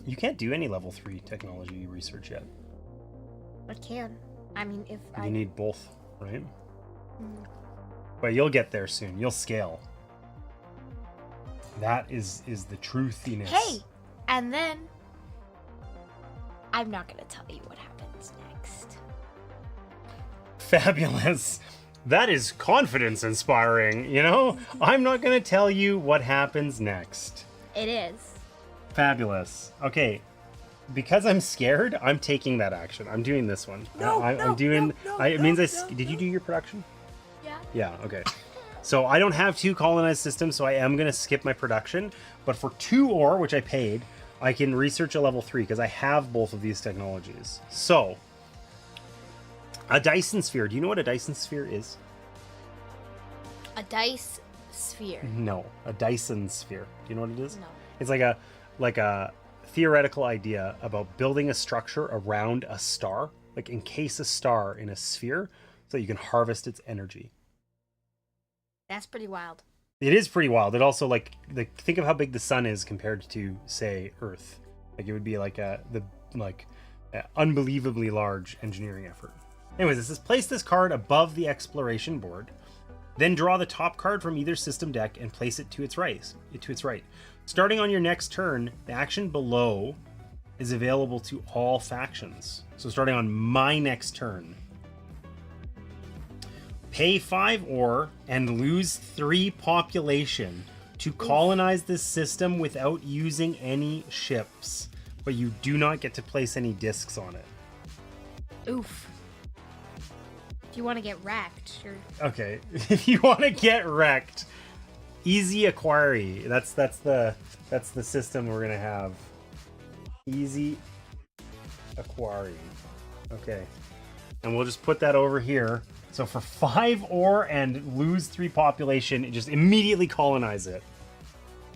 You can't do any level 3 technology research yet. I can. I mean, if You need both, right? But you'll get there soon. You'll scale. That is the truthiness. Hey! And then I'm not gonna tell you what happens next. Fabulous. That is confidence inspiring, you know? I'm not going to tell you what happens next. It is. Fabulous. Okay. Because I'm scared, I'm taking that action. I'm doing this one. Did you do your production? Yeah. Yeah, okay. So I don't have 2 colonized systems, so I am going to skip my production. But for 2 ore, which I paid, I can research a level 3 because I have both of these technologies. So, a Dyson sphere. Do you know what a Dyson sphere is? A dice sphere. No, a Dyson sphere. Do you know what it is? No. It's like a theoretical idea about building a structure around a star, like encase a star in a sphere so you can harvest its energy. That's pretty wild. It is pretty wild. It also think of how big the sun is compared to, say, Earth. Like it would be like unbelievably large engineering effort. Anyways, it says place this card above the exploration board, then draw the top card from either system deck and place it to its right. Starting on your next turn, the action below is available to all factions. So starting on my next turn, pay 5 ore and lose 3 population to colonize this system without using any ships, but you do not get to place any discs on it. Oof. If you want to get wrecked, sure. Okay, if you want to get wrecked, easy acquiry. That's the system we're gonna have. Easy acquiry. Okay, and we'll just put that over here. So for 5 ore and lose 3 population, just immediately colonize it.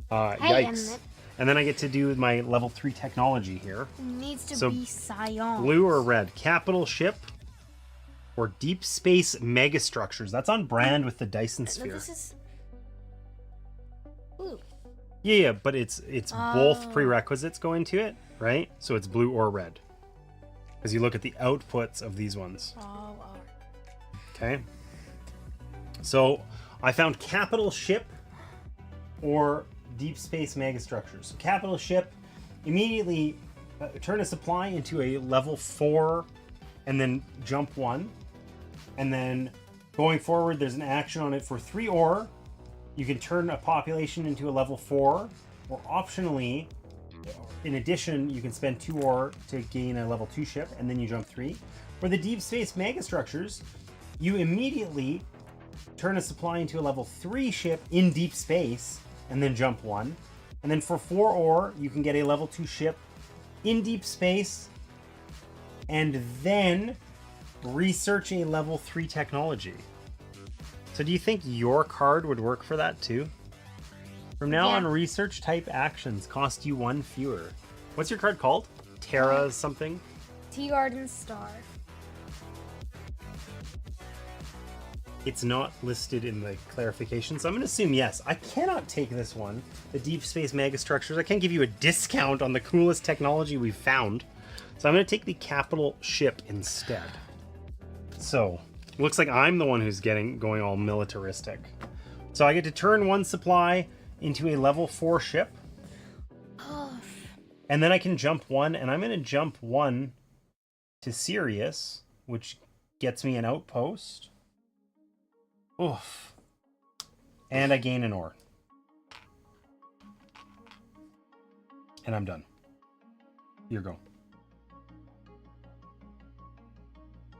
Yikes! And then I get to do my level 3 technology here. It needs to be science. Blue or red? Capital ship or deep space megastructures. That's on brand with the Dyson sphere. No, this is blue. Yeah, but it's both prerequisites go into it, right? So it's blue or red. Because you look at the outputs of these ones. Okay. So I found capital ship or deep space megastructures. So capital ship, immediately turn a supply into a level 4 and then jump 1. And then going forward, there's an action on it for 3 ore. You can turn a population into a level 4, or optionally, in addition, you can spend 2 ore to gain a level 2 ship, and then you jump 3. For the deep space megastructures, you immediately turn a supply into a level 3 ship in deep space, and then jump 1. And then for 4 ore, you can get a level 2 ship in deep space, and then research a level 3 technology. So do you think your card would work for that too? From now on, research type actions cost you 1 fewer. What's your card called? Terra something? Tea Garden Star. It's not listed in the clarification, so I'm going to assume yes. I cannot take this one, the deep space megastructures. I can't give you a discount on the coolest technology we've found. So I'm going to take the capital ship instead. So, looks like I'm the one who's going all militaristic. So I get to turn 1 supply into a level 4 ship. And then I can jump 1, and I'm going to jump 1 to Sirius, which gets me an outpost. Oof. And I gain an ore. And I'm done. Here you go.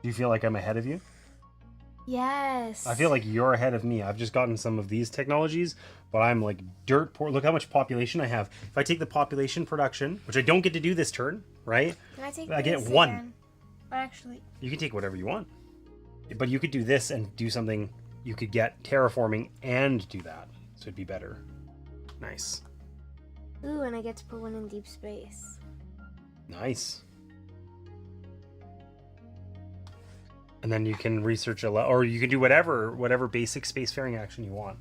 Do you feel like I'm ahead of you? Yes. I feel like you're ahead of me. I've just gotten some of these technologies, but I'm like dirt poor. Look how much population I have. If I take the population production, which I don't get to do this turn, right? Can I take I get this one. again? Actually, You can take whatever you want. But you could do this and do something. You could get terraforming and do that. So it'd be better. Nice. ooh, and I get to put one in deep space. Nice. And then you can research or you can do whatever basic spacefaring action you want.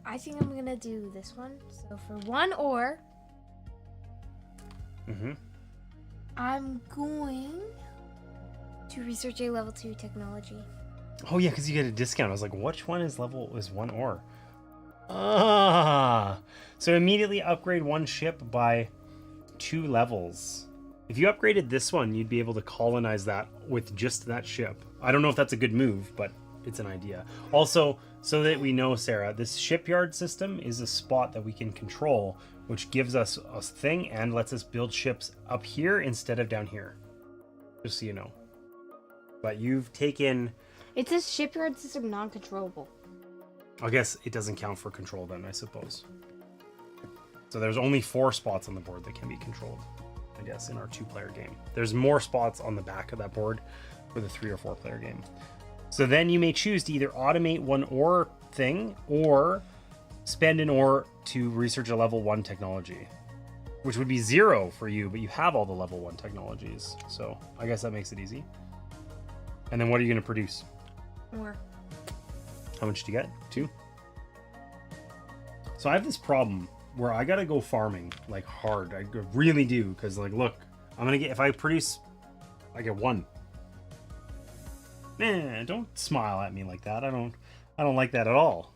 I think I'm gonna do this one. So for 1 ore, I'm going to research a level 2 technology. Oh yeah, because you get a discount. I was like, which one is 1 ore? Ah, so immediately upgrade one ship by 2 levels. If you upgraded this one, you'd be able to colonize that with just that ship. I don't know if that's a good move, but it's an idea. Also, so that we know, Sarah, this shipyard system is a spot that we can control, which gives us a thing and lets us build ships up here instead of down here. Just so you know. But you've taken... It says shipyard system non-controllable. I guess it doesn't count for control then, I suppose. So there's only 4 spots on the board that can be controlled, I guess, in our 2-player game. There's more spots on the back of that board for the 3 or 4-player game. So then you may choose to either automate 1 ore thing or spend an ore to research a level 1 technology, which would be 0 for you, but you have all the level 1 technologies. So I guess that makes it easy. And then what are you going to produce? Ore. How much do you get? 2? So I have this problem where I got to go farming like hard. I really do. Because like, look, I'm going to get, if I produce, I get 1. Man, don't smile at me like that. I don't like that at all.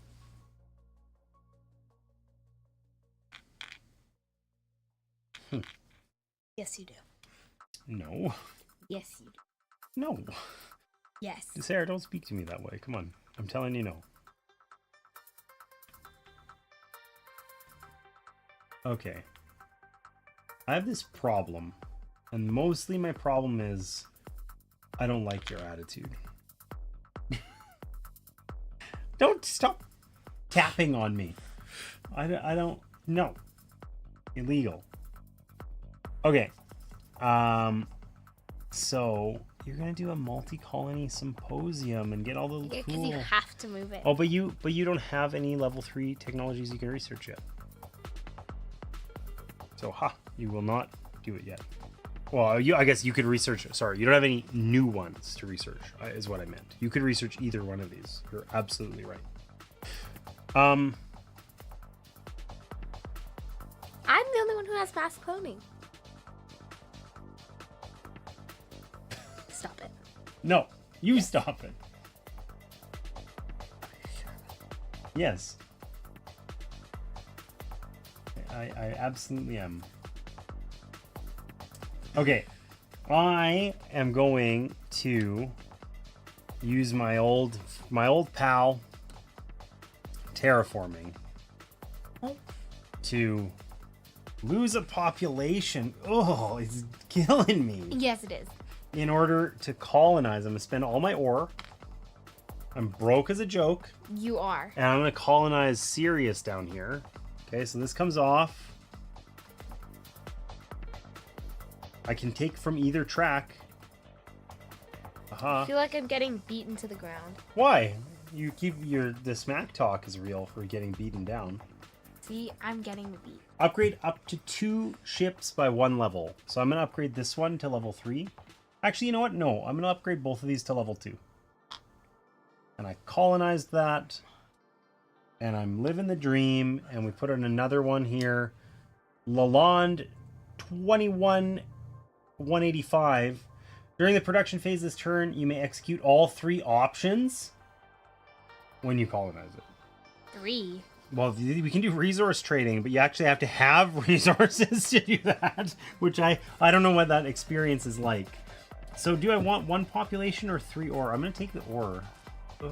Yes, you do. No. Yes, you do. No. Yes. Sarah, don't speak to me that way. Come on. I'm telling you no. Okay. I have this problem. And mostly my problem is I don't like your attitude. Don't stop tapping on me. I don't... No. Illegal. Okay. So you're gonna do a multi-colony symposium and get all the Yeah, because cool... you have to move it. Oh, but you don't have any level 3 technologies you can research yet. So, you will not do it yet. Well, I guess you could research... Sorry, you don't have any new ones to research, is what I meant. You could research either one of these. You're absolutely right. I'm the only one who has mass cloning. Stop it. No, you stop it. Yes. I absolutely am. Okay, I am going to use my old pal terraforming to lose a population. Oh, it's killing me. Yes, it is. In order to colonize, I'm gonna spend all my ore. I'm broke as a joke. You are. And I'm gonna colonize Sirius down here. Okay, so this comes off. I can take from either track. I feel like I'm getting beaten to the ground. Why? You keep the smack talk is real for getting beaten down. See, I'm getting beat. Upgrade up to 2 ships by 1 level. So I'm gonna upgrade this one to level 3. Actually, you know what? No, I'm gonna upgrade both of these to level 2. And I colonized that. And I'm living the dream. And we put in another one here. Lalonde 21-185. During the production phase this turn, you may execute all 3 options when you colonize it. 3. Well, we can do resource trading, but you actually have to have resources to do that, which I don't know what that experience is like. So do I want 1 population or 3 ore? I'm gonna take the ore. Ugh.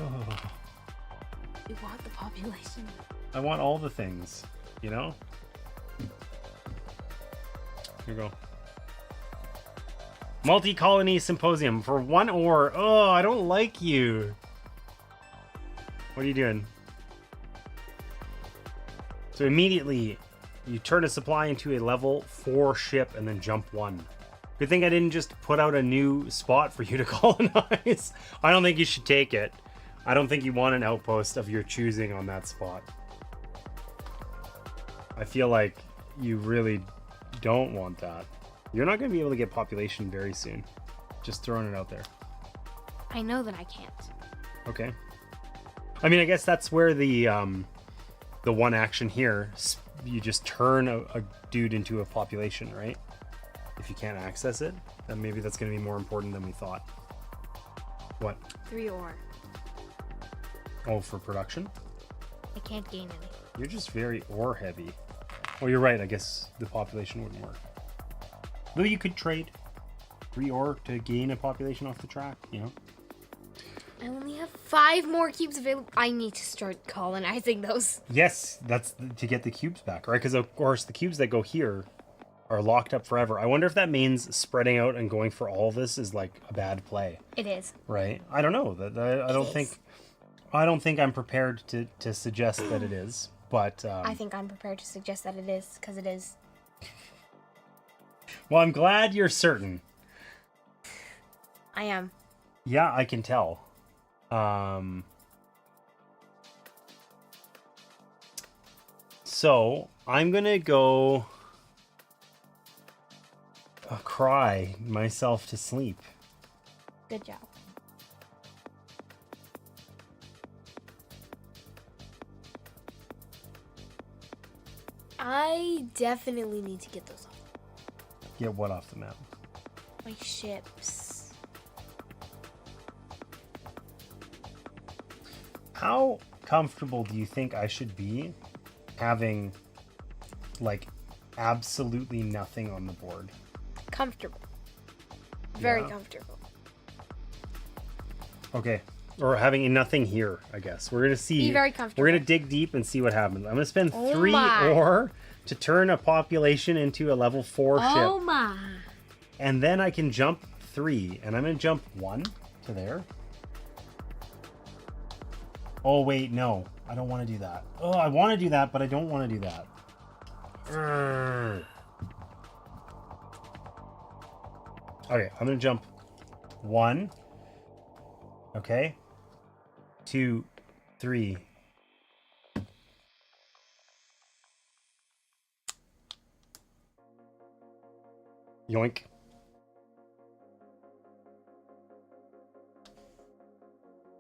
You want the population. I want all the things, you know? Here you go. Multi-colony symposium for 1 ore. Oh, I don't like you. What are you doing? So immediately you turn a supply into a level 4 ship and then jump 1. Good thing I didn't just put out a new spot for you to colonize. I don't think you should take it. I don't think you want an outpost of your choosing on that spot. I feel like you really don't want that. You're not going to be able to get population very soon. Just throwing it out there. I know that I can't. Okay. I mean, I guess that's where the one action here, you just turn a dude into a population, right? If you can't access it, then maybe that's going to be more important than we thought. What? 3 ore. Oh, for production? I can't gain any. You're just very ore heavy. Oh, you're right. I guess the population wouldn't work. Though you could trade 3 ore to gain a population off the track, you know? I only have 5 more cubes available. I need to start colonizing those. Yes, that's to get the cubes back, right? Because of course the cubes that go here are locked up forever. I wonder if that means spreading out and going for all of this is like a bad play. It is. Right? I don't know. I don't think I'm prepared to suggest that it is, but I think I'm prepared to suggest that it is, because it is. Well, I'm glad you're certain. I am. Yeah, I can tell. So I'm gonna go cry myself to sleep. Good job. I definitely need to get those off. Get what off the map? My ships. How comfortable do you think I should be having like absolutely nothing on the board? Comfortable. Very Yeah. comfortable. Okay. Or having nothing here, I guess. We're gonna see. Be very comfortable. We're gonna dig deep and see what happens. I'm gonna spend Oh 3 my. ore to turn a population into a level 4 Oh ship. my. And then I can jump 3. And I'm gonna jump 1 to there. Oh wait, no. I don't want to do that. Oh, I want to do that, but I don't want to do that. Urgh. Okay, I'm gonna jump 1. Okay. 2, 3. Yoink.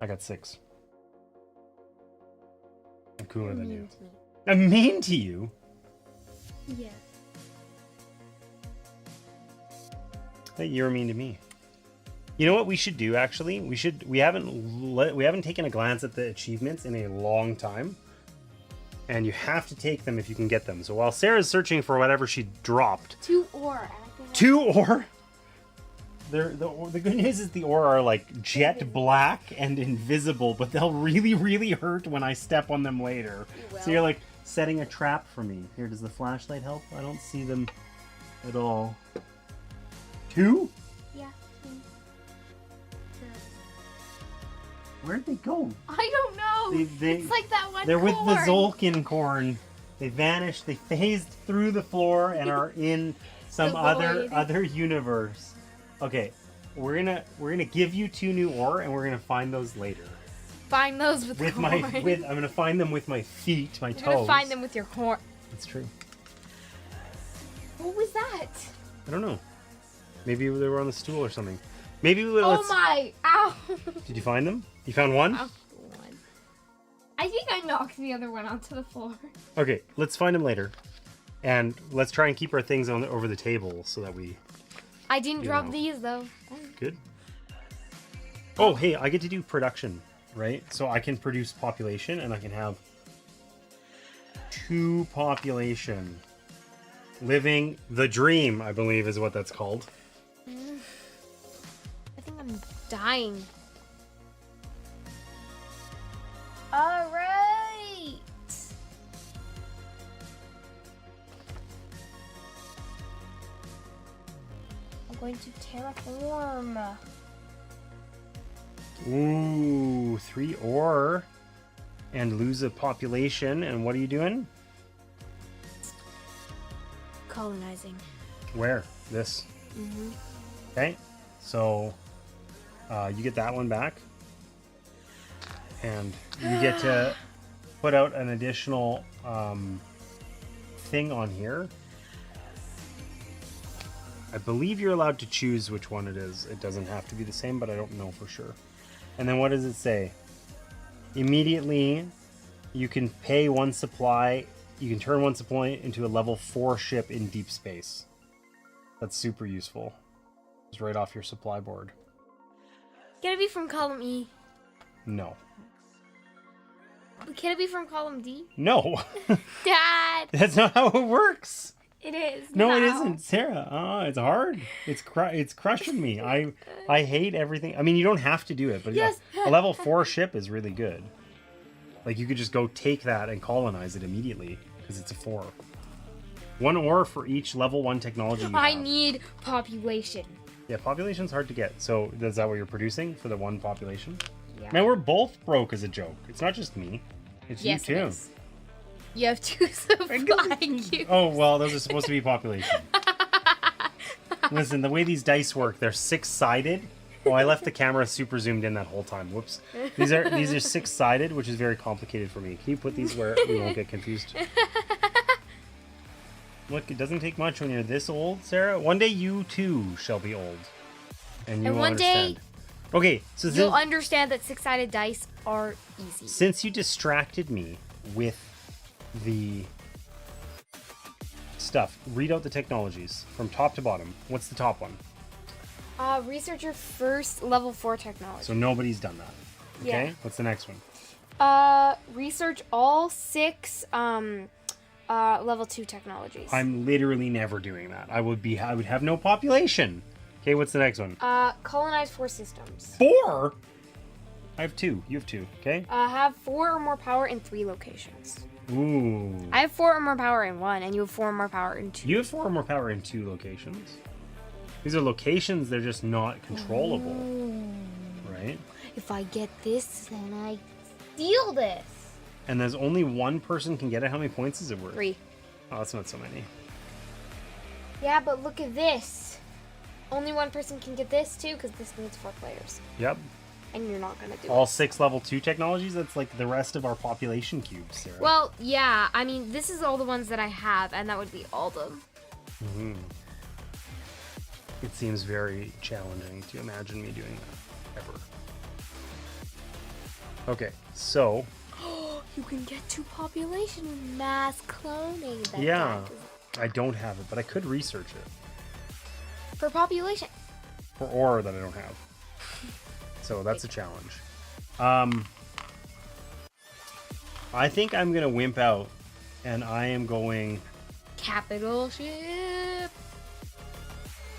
I got 6. I'm cooler than you. I'm mean to you? Yeah. I thought you were mean to me. You know what we should do actually? We haven't taken a glance at the achievements in a long time. And you have to take them if you can get them. So while Sarah's searching for whatever she dropped. 2 ore. 2 ore? The good news is the ore are like jet black and invisible, but they'll really, really hurt when I step on them later. So you're like setting a trap for me. Here, does the flashlight help? I don't see them at all. 2? Yeah. Where'd they go? I don't know. It's like that one. They're with the corn. Zolkin corn. They vanished. They phased through the floor and are in some The other universe. Okay, we're gonna give you 2 new ore, and we're gonna find those later. Find those with With corn. I'm gonna find them with my feet, my You're toes. gonna find them with your corn. That's true. What was that? I don't know. Maybe they were on the stool or something. Maybe we Oh my! Ow! Did you find them? You found one? One. I think I knocked the other one onto the floor. Okay, let's find them later, and let's try and keep our things over the table so that we. I didn't drop know. these though. Good. Oh, hey, I get to do production, right? So I can produce population, and I can have 2 population. Living the dream, I believe, is what that's called. dying. All right. I'm going to terraform. Ooh, 3 ore. And lose a population. And what are you doing? Colonizing. Where? This. Mm-hmm. Okay. So you get that one back. And you get to put out an additional thing on here. I believe you're allowed to choose which one it is. It doesn't have to be the same, but I don't know for sure. And then what does it say? Immediately, you can pay one supply. You can turn one supply into a level 4 ship in deep space. That's super useful. It's right off your supply board. Can it be from column E? No. Can it be from column D? No. Dad! That's not how it works. It is. No, it now. isn't, Sarah. It's hard. It's crushing me. I hate everything. I mean, you don't have to do it, but Yes. a level 4 ship is really good. Like, you could just go take that and colonize it immediately because it's a 4. 1 ore for each level 1 technology you I have. need population. Yeah, population's hard to get. So is that what you're producing for the 1 population? Yeah. Man, we're both broke as a joke. It's not just me. It's Yes, you it too. is. You have 2 supply cubes. Oh, well, those are supposed to be population. Listen, the way these dice work, they're 6-sided. Oh, I left the camera super zoomed in that whole time. Whoops. These are 6-sided, which is very complicated for me. Can you put these where we won't get confused? Look, it doesn't take much when you're this old, Sarah. One day you too shall be old. And you will one day understand. Okay, so you'll understand that 6-sided dice are easy. since you distracted me with the stuff, read out the technologies from top to bottom. What's the top one? Research your first level 4 technology. So nobody's done that. Okay? Yeah. What's the next one? Research all 6 level 2 technologies. I'm literally never doing that. I would have no population. Okay, what's the next one? Colonize 4 systems. 4? I have 2. You have 2. Okay? Have 4 or more power in 3 locations. Ooh. I have 4 or more power in 1, and you have 4 or more power in 2. You have 4 or more power in 2 locations. These are locations, they're just not controllable. Ooh. Right? If I get this, then I steal this. And there's only 1 person can get it. How many points is it worth? 3. Oh, that's not so many. Yeah, but look at this. Only 1 person can get this too, because this needs 4 players. Yep. And you're not gonna do All it. 6 level 2 technologies? That's like the rest of our population cubes, Sarah. Well, yeah, I mean, this is all the ones that I have, and that would be all of them. Mhm. It seems very challenging to imagine me doing that, ever. Okay, so... You can get 2 population with mass cloning. That Yeah. does- I don't have it, but I could research it. For population. For ore that I don't have. So that's a challenge. I think I'm going to wimp out, and I am going... Capital ship.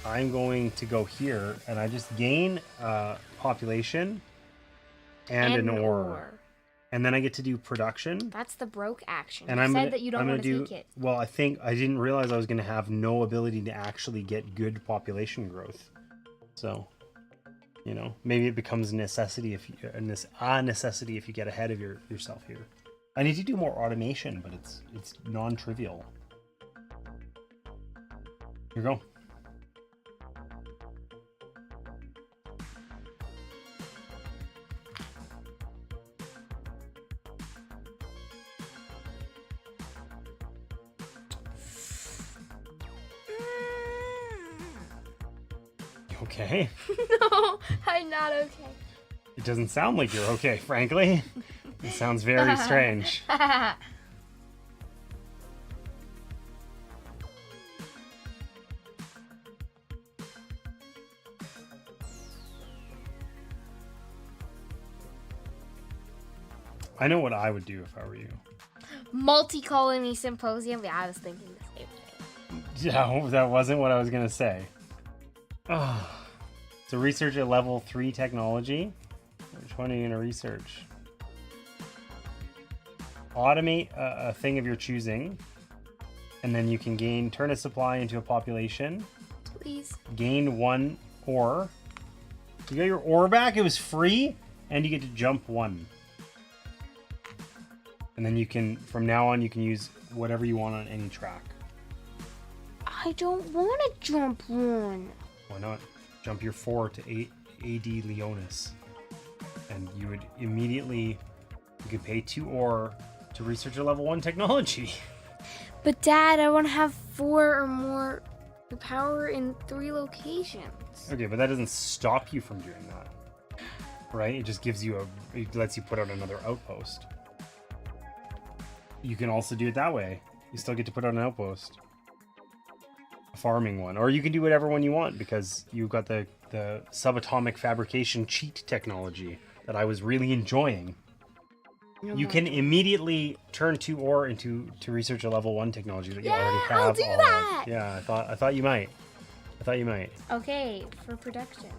I'm going to go here, and I just gain population and an ore. And then I get to do production. That's the broke action. And You I'm said gonna, that you don't I'm want gonna to do, take it. Well, I think I didn't realize I was going to have no ability to actually get good population growth. So, you know, maybe it becomes a necessity if you get ahead of yourself here. I need to do more automation, but it's non-trivial. Here you go. Okay. No, I'm not okay. It doesn't sound like you're okay, frankly. It sounds very strange. I know what I would do if I were you. Multi-colony symposium. Yeah, I was thinking the same thing. Yeah, that wasn't what I was going to say. Oh. So research a level 3 technology. Which one are you going to research? Automate a thing of your choosing. And then you can turn a supply into a population. Please. Gain 1 ore. You got your ore back. It was free. And you get to jump 1. And then you can, from now on, you can use whatever you want on any track. I don't want to jump 1. Why not? Jump your 4 to 8 AD Leonis. And you would immediately, you could pay 2 ore to research a level 1 technology. But Dad, I want to have 4 or more power in 3 locations. Okay, but that doesn't stop you from doing that. Right? It just gives you it lets you put out another outpost. You can also do it that way. You still get to put out an outpost. A farming one. Or you can do whatever one you want because you've got the subatomic fabrication cheat technology that I was really enjoying. You can immediately turn 2 ore to research a level 1 technology that you already have. I'll do that. Yeah, I thought you might. Okay, for production.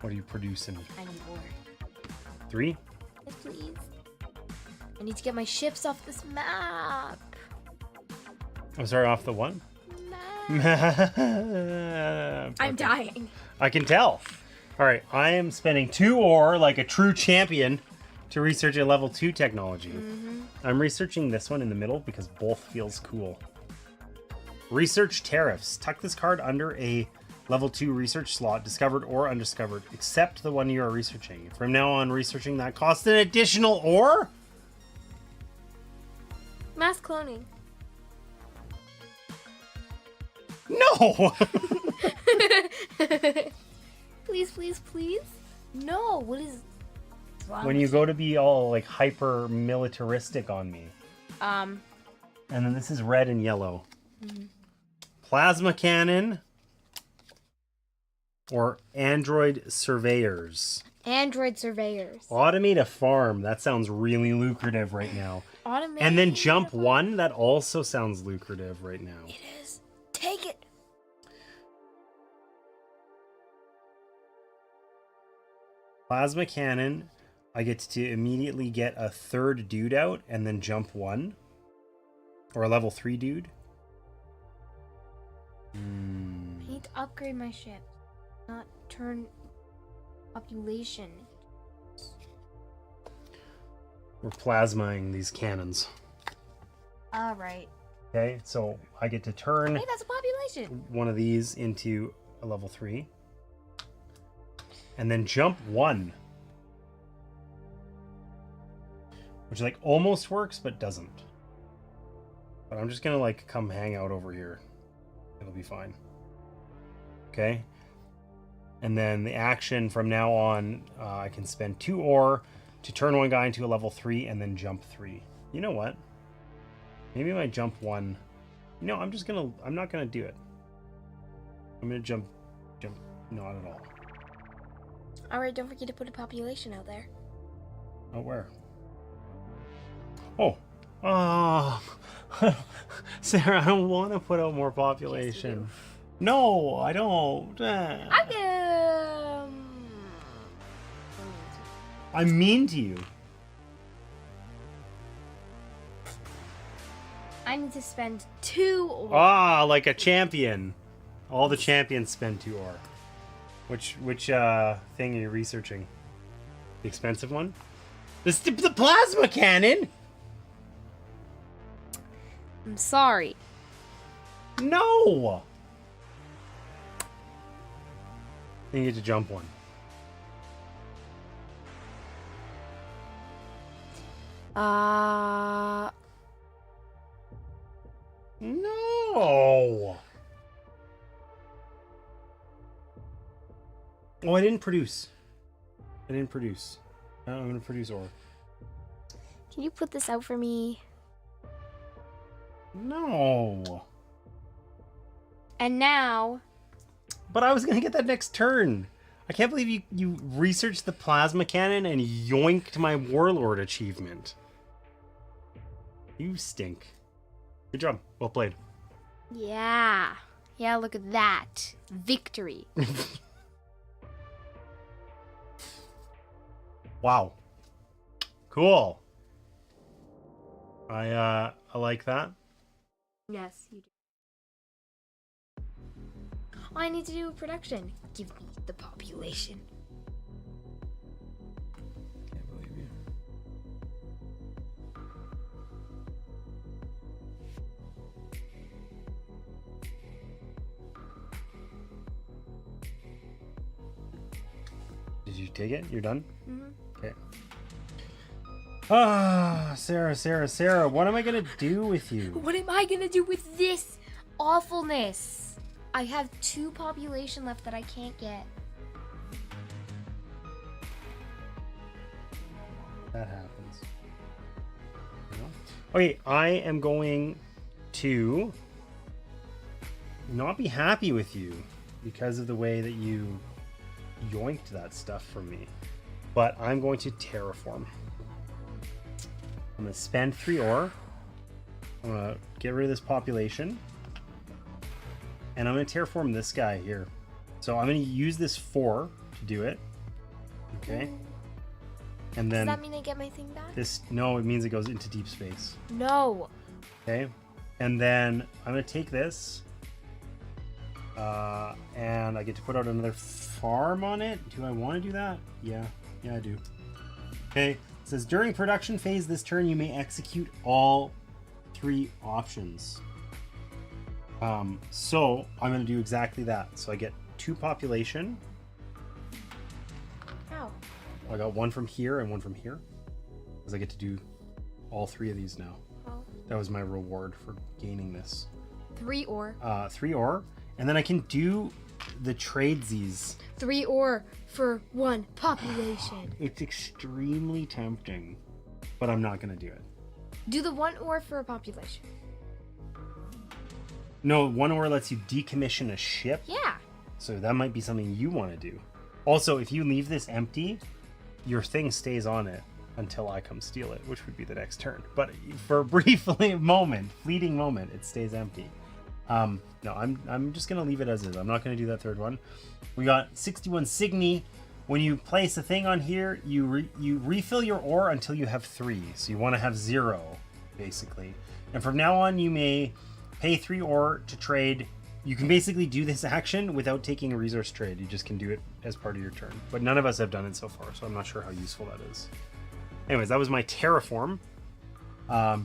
What are you producing? I need ore. 3? Yes, please. I need to get my ships off this map. I'm sorry, off the 1? I'm dying. I can tell. All right, I am spending 2 ore like a true champion to research a level 2 technology. I'm researching this one in the middle because both feels cool. Research tariffs. Tuck this card under a level 2 research slot, discovered or undiscovered, except the one you are researching. From now on, researching that costs an additional ore? Mass cloning. No! Please, please, please. No, what is wrong When you go to be all like hyper militaristic on me. And then this is red and yellow. Plasma cannon or android surveyors. Android surveyors. Automate a farm. That sounds really lucrative right now. Automate. And then jump 1. That also sounds lucrative right now. It is. Take it. Plasma cannon. I get to immediately get a 3rd dude out and then jump 1. Or a level 3 dude. I need to upgrade my ship. Not turn population. We're plasmaing these cannons. Alright. Okay, so I get to turn Hey, that's a population. one of these into a level 3. And then jump 1. Which like almost works, but doesn't. But I'm just gonna like come hang out over here. It'll be fine. Okay. And then the action from now on, I can spend 2 ore to turn 1 guy into a level 3 and then jump 3. You know what? Maybe my jump 1. You know, I'm not gonna do it. I'm gonna jump, not at all. Alright, don't forget to put a population out there. Oh, where? Oh. Sarah, I don't want to put out more population. Yes, No, I don't. I'm mean to you. I need to spend 2 ore. Like a champion. All the champions spend 2 ore. Which thing are you researching? The expensive one? The plasma cannon? I'm sorry. No! You get to jump 1. No! Oh, I didn't produce. I'm gonna produce ore. Can you put this out for me? No. And now... But I was gonna get that next turn. I can't believe you researched the plasma cannon and yoinked my warlord achievement. You stink. Good job. Well played. Yeah. Yeah, look at that. Victory. Wow. Cool. I like that. Yes, you do. I need to do production. Give me the population. Can't believe you. Did you take it? You're done? Mm-hmm. Okay. Ah, Sarah, what am I gonna do with you? What am I gonna do with this awfulness? I have 2 population left that I can't get. That happens. Okay, I am going to not be happy with you because of the way that you yoinked that stuff from me. But I'm going to terraform. I'm going to spend 3 ore. I'm going to get rid of this population. And I'm going to terraform this guy here. So I'm going to use this 4 to do it. Okay. And then Does that mean I get my thing back? this, no, it means it goes into deep space. No. Okay. And then I'm going to take this. And I get to put out another farm on it. Do I want to do that? Yeah. Yeah, I do. Okay. It says during production phase this turn you may execute all 3 options. So I'm going to do exactly that. So I get 2 population. Ow. I got 1 from here and 1 from here. Because I get to do all 3 of these now. Oh. That was my reward for gaining this. 3 ore. 3 ore. And then I can do the tradesies. 3 ore for 1 population. It's extremely tempting. But I'm not going to do it. Do the 1 ore for a population. No, 1 ore lets you decommission a ship. Yeah. So that might be something you want to do. Also, if you leave this empty, your thing stays on it until I come steal it, which would be the next turn. But for a brief fleeting moment, it stays empty. No, I'm just gonna leave it as is. I'm not gonna do that 3rd one. We got 61 Signy. When you place a thing on here, you refill your ore until you have 3. So you want to have 0, basically. And from now on, you may pay 3 ore to trade. You can basically do this action without taking a resource trade. You just can do it as part of your turn. But none of us have done it so far, so I'm not sure how useful that is. Anyways, that was my terraform.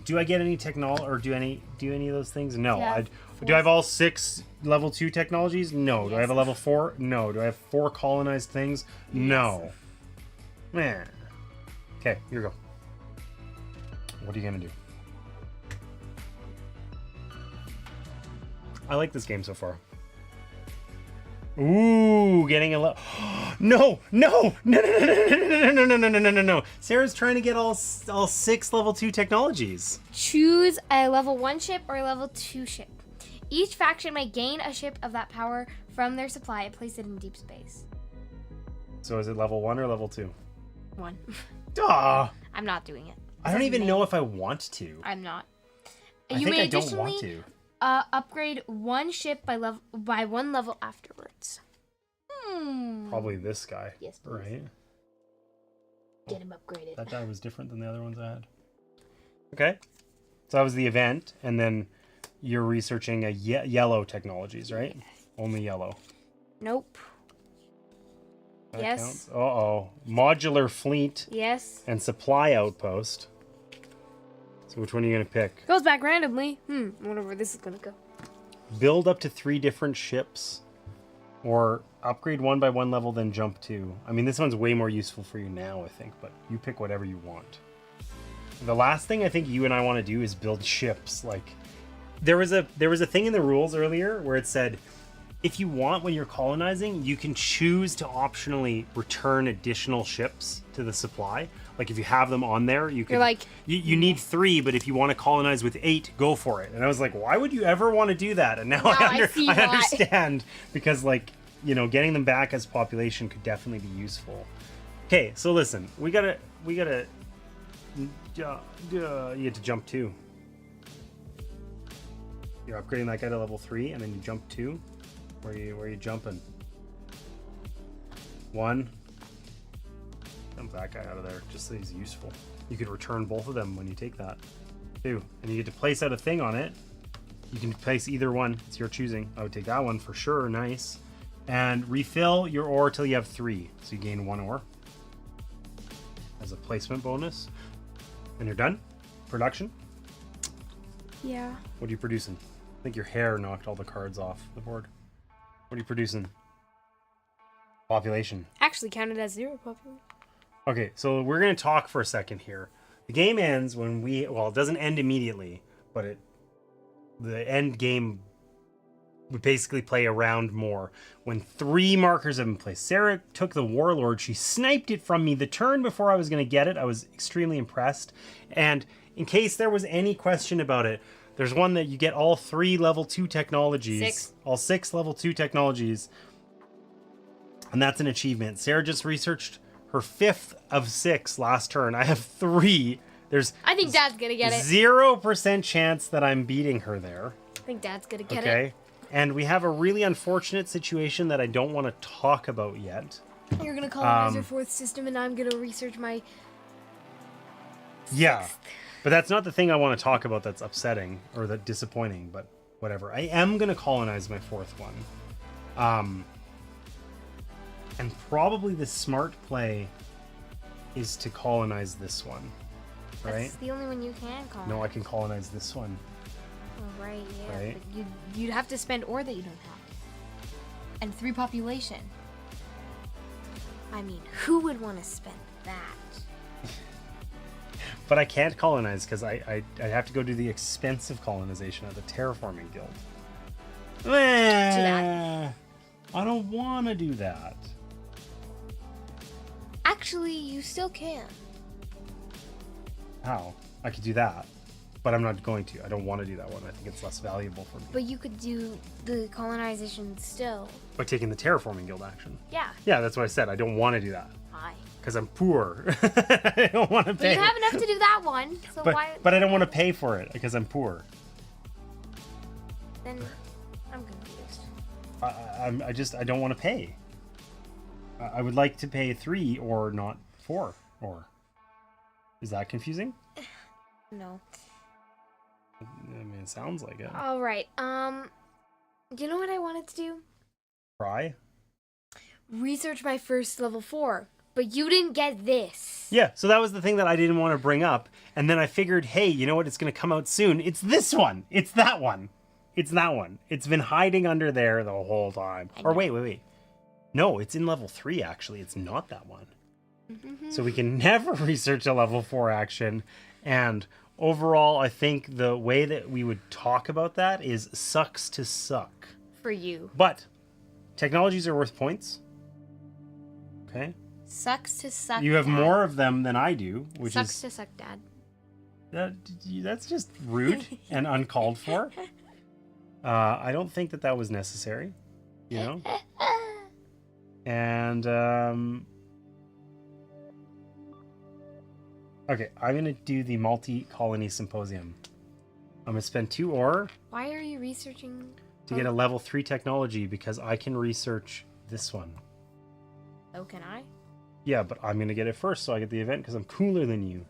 Do I get any technology or do any of those things? No. Yeah, Do I have all 6 level 2 technologies? No. Yes. Do I have a level 4? No. Do I have 4 colonized things? No. Man. Okay, here we go. What are you gonna do? I like this game so far. Ooh, getting a level. No. Sarah's trying to get all 6 level 2 technologies. Choose a level 1 ship or a level 2 ship. Each faction may gain a ship of that power from their supply and place it in deep space. So is it level 1 or level 2? 1. Duh. I'm not doing it. I don't even know if I want to. I'm not. I think I don't want to. Upgrade 1 ship by 1 level afterwards. Probably this guy. Yes, please. Right? Get him upgraded. That guy was different than the other ones I had. Okay. So that was the event, and then you're researching a yellow technologies, right? Yeah. Only yellow. Nope. That yes. Counts. Uh-oh. Modular fleet. Yes. And supply outpost. So which one are you going to pick? Goes back randomly. I wonder where this is going to go. Build up to 3 different ships. Or upgrade 1 by 1 level, then jump 2. I mean, this one's way more useful for you now, I think. But you pick whatever you want. The last thing I think you and I want to do is build ships. Like, there was a thing in the rules earlier where it said, if you want, when you're colonizing, you can choose to optionally return additional ships to the supply. Like if you have them on there, you can. You're like, you need 3, but if you want to colonize with 8, go for it. And I was like, why would you ever want to do that? And now I understand because, like, you know, getting them back as population could definitely be useful. Okay, so listen, we gotta. You get to jump 2. You're upgrading that guy to level 3, and then you jump 2. Where are you jumping? 1. dump that guy out of there just so he's useful. You could return both of them when you take that too, and you get to place out a thing on it. You can place either one. It's your choosing. I would take that one for sure. Nice. And refill your ore till you have 3, so you gain 1 ore as a placement bonus. And you're done. Production. Yeah. What are you producing? I think your hair knocked all the cards off the board. What are you producing? Population. Actually counted as 0 population. Okay, so we're going to talk for a second here. The game ends when it doesn't end immediately, but the end game would basically play a round more when 3 markers have been placed. Sarah took the Warlord. She sniped it from me the turn before I was going to get it. I was extremely impressed. And in case there was any question about it, there's one that you get all 3 level 2 technologies. 6. All 6 level 2 technologies. And that's an achievement. Sarah just researched her 5th of 6 last turn. I have 3. I think Dad's gonna get it. 0% chance that I'm beating her there. I think Dad's gonna get Okay. it. And we have a really unfortunate situation that I don't want to talk about yet. You're gonna colonize your 4th system, and I'm gonna research my. Yeah. But that's not the thing I want to talk about that's upsetting or that disappointing, but whatever. I am going to colonize my 4th one. And probably the smart play is to colonize this one. Right? That's the only one you can colonize. No, I can colonize this one. Oh, right, yeah. Right. But you'd have to spend ore that you don't have. And 3 population. I mean, who would want to spend that? But I can't colonize because I have to go do the expensive colonization of the terraforming guild. that. I don't want to do that. Actually, you still can. How? I could do that, but I'm not going to. I don't want to do that one. I think it's less valuable for me. But you could do the colonization still. By taking the terraforming guild action. Yeah. Yeah, that's what I said. I don't want to do that Why? because I'm poor. I don't want to But pay. you have enough to do that one, so why? But I don't want to pay for it because I'm poor. Then I'm confused. I don't want to pay. I would like to pay 3 or not 4 or. Is that confusing? No. I mean, it sounds like it. All right. You know what I wanted to do? Try? Research my first level 4, but you didn't get this. Yeah, so that was the thing that I didn't want to bring up. And then I figured, hey, you know what? It's going to come out soon. It's this one. It's that one. It's that one. It's been hiding under there the whole time. Or wait. No, it's in level 3, actually. It's not that one. So we can never research a level 4 action. And overall, I think the way that we would talk about that is sucks to suck. For you. But technologies are worth points. Okay? Sucks to suck. You have Dad. more of them than I do, which Sucks is to suck, Dad. that's just rude and uncalled for. I don't think that was necessary, you know. And okay, I'm gonna do the multi-colony symposium. I'm gonna spend 2 ore Why are you researching? to get a level 3 technology because I can research this one. Oh, can I? Yeah, but I'm gonna get it first, so I get the event because I'm cooler than you.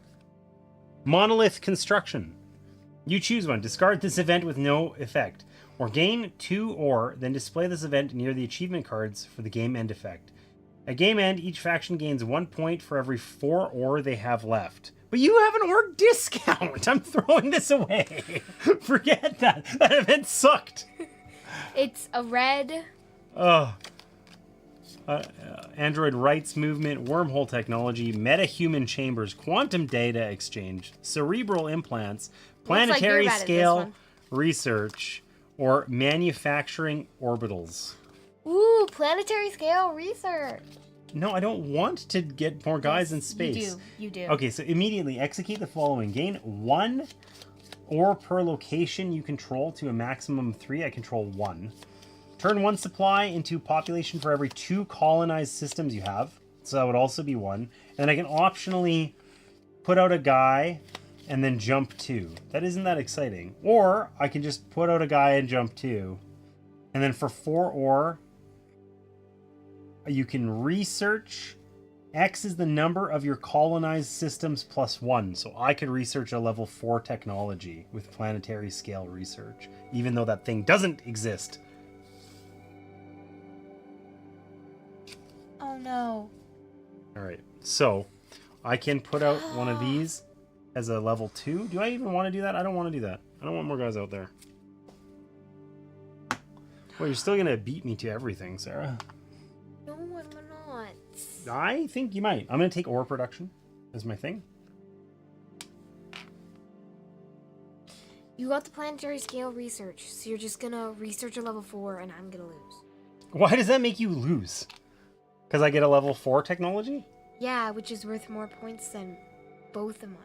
Monolith construction. You choose one. Discard this event with no effect, or gain 2 ore, then display this event near the achievement cards for the game end effect. At game end, each faction gains 1 point for every 4 ore they have left. But you have an ore discount! I'm throwing this away! Forget that! That event sucked! It's a red. Android rights movement, wormhole technology, meta-human chambers, quantum data exchange, cerebral implants, planetary bad at this scale one. research, or manufacturing orbitals. Ooh, planetary scale research. No, I don't want to get more guys in space. You do. Okay, so immediately execute the following. Gain 1 ore per location you control to a maximum of 3. I control 1. Turn 1 supply into population for every 2 colonized systems you have. So that would also be 1. And then I can optionally put out a guy and then jump 2. That isn't that exciting. Or I can just put out a guy and jump 2. And then for 4 ore, you can research X is the number of your colonized systems plus 1. So I could research a level 4 technology with planetary scale research, even though that thing doesn't exist. Oh no. All right, so I can put out one of these as a level 2. Do I even want to do that? I don't want to do that. I don't want more guys out there. Well, you're still going to beat me to everything, Sarah. No, I'm not. I think you might. I'm going to take ore production as my thing. You got the planetary scale research, so you're just gonna research a level 4 and I'm gonna lose. Why does that make you lose? Because I get a level 4 technology? Yeah, which is worth more points than both of mine.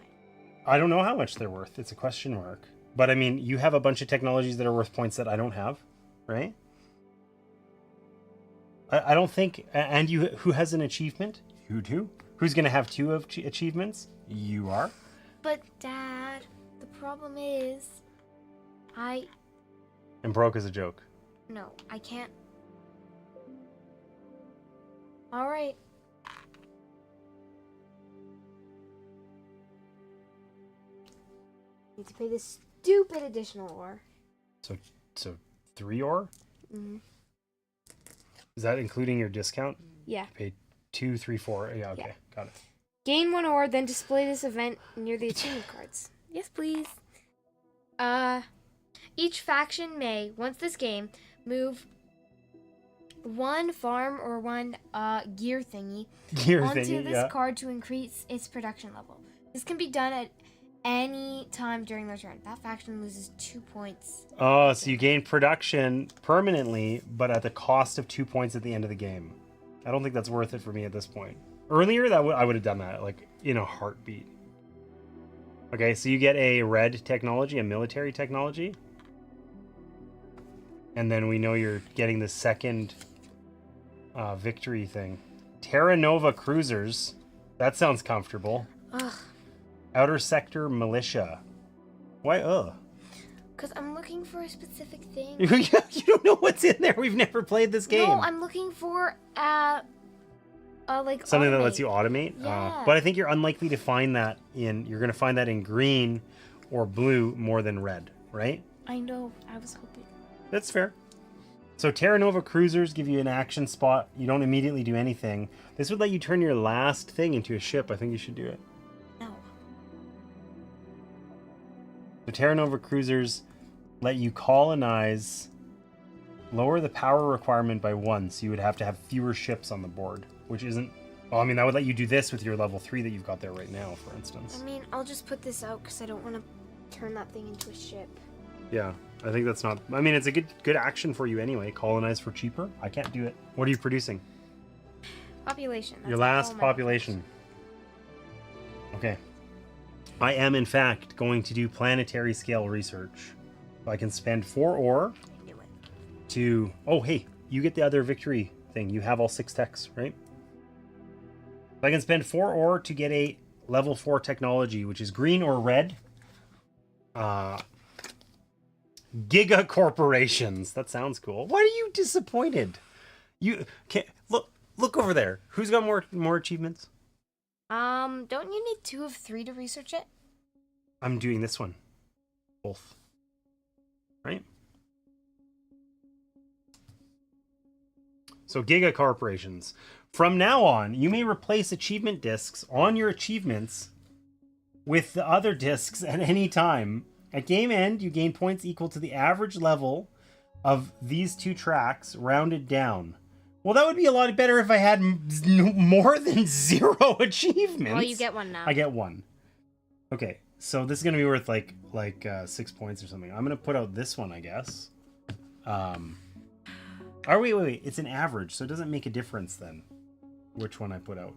I don't know how much they're worth. It's a question mark. But I mean, you have a bunch of technologies that are worth points that I don't have, right? I don't think... And you, who has an achievement? You do. Who's going to have 2 achievements? You are. But, Dad, the problem is... And broke is a joke. No, I can't... Alright. Need to pay this stupid additional ore. So 3 ore? Mm-hmm. Is that including your discount? Yeah. Pay 2, 3, 4. Yeah, okay. Yeah. Got it. Gain 1 ore, then display this event near the achievement cards. Yes, please. Each faction may, once this game, move 1 farm or 1 gear thingy onto this card to increase its production level. This can be done at any time during their turn. That faction loses 2 points. Oh, so you gain production permanently, but at the cost of 2 points at the end of the game. I don't think that's worth it for me at this point. Earlier, I would have done that, like, in a heartbeat. Okay, so you get a red technology, a military technology. And then we know you're getting the second victory thing. Terra Nova Cruisers. That sounds comfortable. Ugh. Outer Sector Militia. Why, Because I'm looking for a specific thing. You don't know what's in there. We've never played this game. No, I'm looking for, like, something that automate. lets you automate? Yeah. But I think you're unlikely to find that you're going to find that in green or blue more than red, right? I know. I was hoping. That's fair. So Terra Nova Cruisers give you an action spot. You don't immediately do anything. This would let you turn your last thing into a ship. I think you should do it. No. The Terra Nova Cruisers let you colonize, lower the power requirement by 1, so you would have to have fewer ships on the board, which isn't... Well, I mean, that would let you do this with your level 3 that you've got there right now, for instance. I mean, I'll just put this out because I don't want to turn that thing into a ship. Yeah, I think that's not... I mean, it's a good action for you anyway. Colonize for cheaper? I can't do it. What are you producing? Population. Your last population. Okay. I am, in fact, going to do planetary scale research. So I can spend 4 ore I knew it. to... Oh, hey, you get the other victory thing. You have all 6 techs, right? So I can spend 4 ore to get a level 4 technology, which is green or red. Giga corporations. That sounds cool. Why are you disappointed? You can't... Look over there. Who's got more achievements? Don't you need 2 of 3 to research it? I'm doing this one. Both. Right? So Giga Corporations. From now on, you may replace achievement discs on your achievements with the other discs at any time. At game end, you gain points equal to the average level of these 2 tracks rounded down. Well, that would be a lot better if I had more than 0 achievements. Well, you get 1 now. I get 1. Okay, so this is going to be worth like 6 points or something. I'm going to put out this one, I guess. Wait. It's an average, so it doesn't make a difference then which one I put out.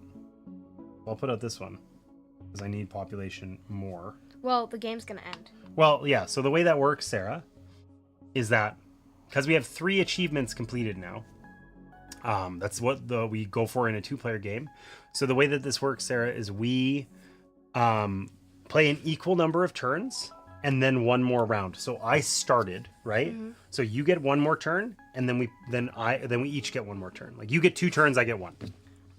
I'll put out this one because I need population more. Well, the game's going to end. Well, yeah, so the way that works, Sarah, is that because we have 3 achievements completed now, that's what we go for in a 2-player game. So the way that this works, Sarah, is we play an equal number of turns and then 1 more round. So I started, right? Mm-hmm. So you get 1 more turn, and then we each get 1 more turn. Like you get 2 turns, I get 1.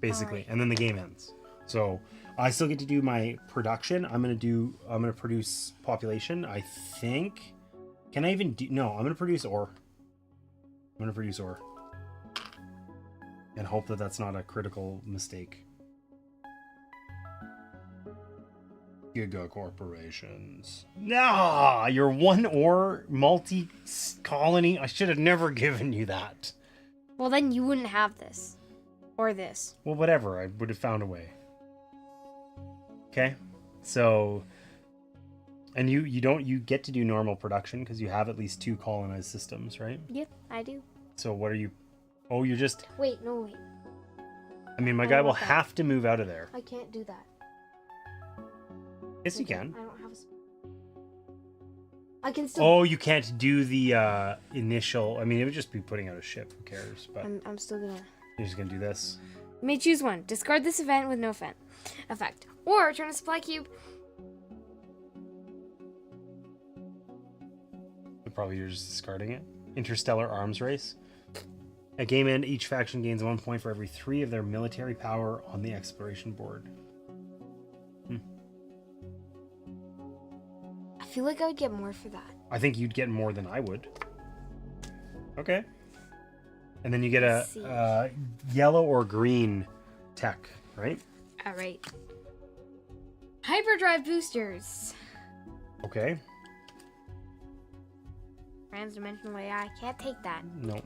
basically, Alright. and then the game ends. So I still get to do my production. I'm gonna produce population. I think. Can I even do? No, I'm gonna produce ore. And hope that that's not a critical mistake. Giga corporations. Nah, your 1 ore multi-colony. I should have never given you that. Well, then you wouldn't have this. Or this. Well, whatever. I would have found a way. Okay? So... And you get to do normal production because you have at least 2 colonized systems, right? Yep, I do. So what are you... Oh, you're just... Wait. I mean, my guy will have to move out of there. I can't do that. Yes, you can. I don't have a... I can still... Oh, you can't do the initial... I mean, it would just be putting out a ship. Who cares? But I'm still gonna... you're just gonna do this. You may choose one. Discard this event with no effect. Or turn a supply cube... Probably you're just discarding it. Interstellar arms race. At game end, each faction gains 1 point for every 3 of their military power on the exploration board. I feel like I would get more for that. I think you'd get more than I would. Okay. And then you get a yellow or green tech, right? Alright. Hyperdrive boosters. Okay. Transdimensional AI. Can't take that. No.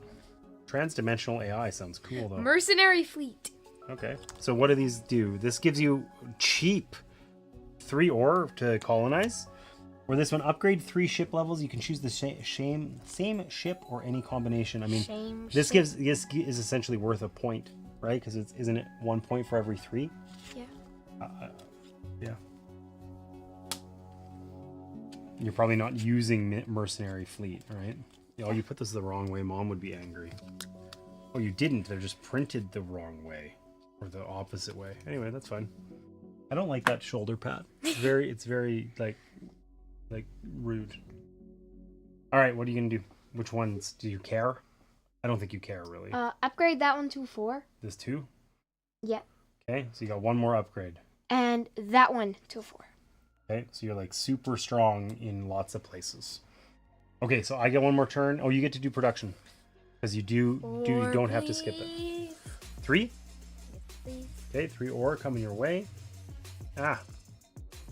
Transdimensional AI sounds cool, though. Mercenary fleet. Okay. So what do these do? This gives you cheap 3 ore to colonize. Or this one, upgrade 3 ship levels. You can choose the same ship or any combination. I mean, this is essentially worth a point, right? Because isn't it 1 point for every 3? Yeah. Yeah. You're probably not using mercenary fleet, right? Oh, you put this the wrong way. Mom would be angry. Oh, you didn't. They're just printed the wrong way. Or the opposite way. Anyway, that's fine. I don't like that shoulder pad. It's very like rude. All right, what are you going to do? Which ones? Do you care? I don't think you care, really. Upgrade that one to 4. This 2? Yep. Okay, so you got 1 more upgrade. And that one to 4. Okay, so you're like super strong in lots of places. Okay, so I get 1 more turn. Oh, you get to do production. Because you don't have to skip it. 3? Yes, please. Okay, 3 ore coming your way. Ah.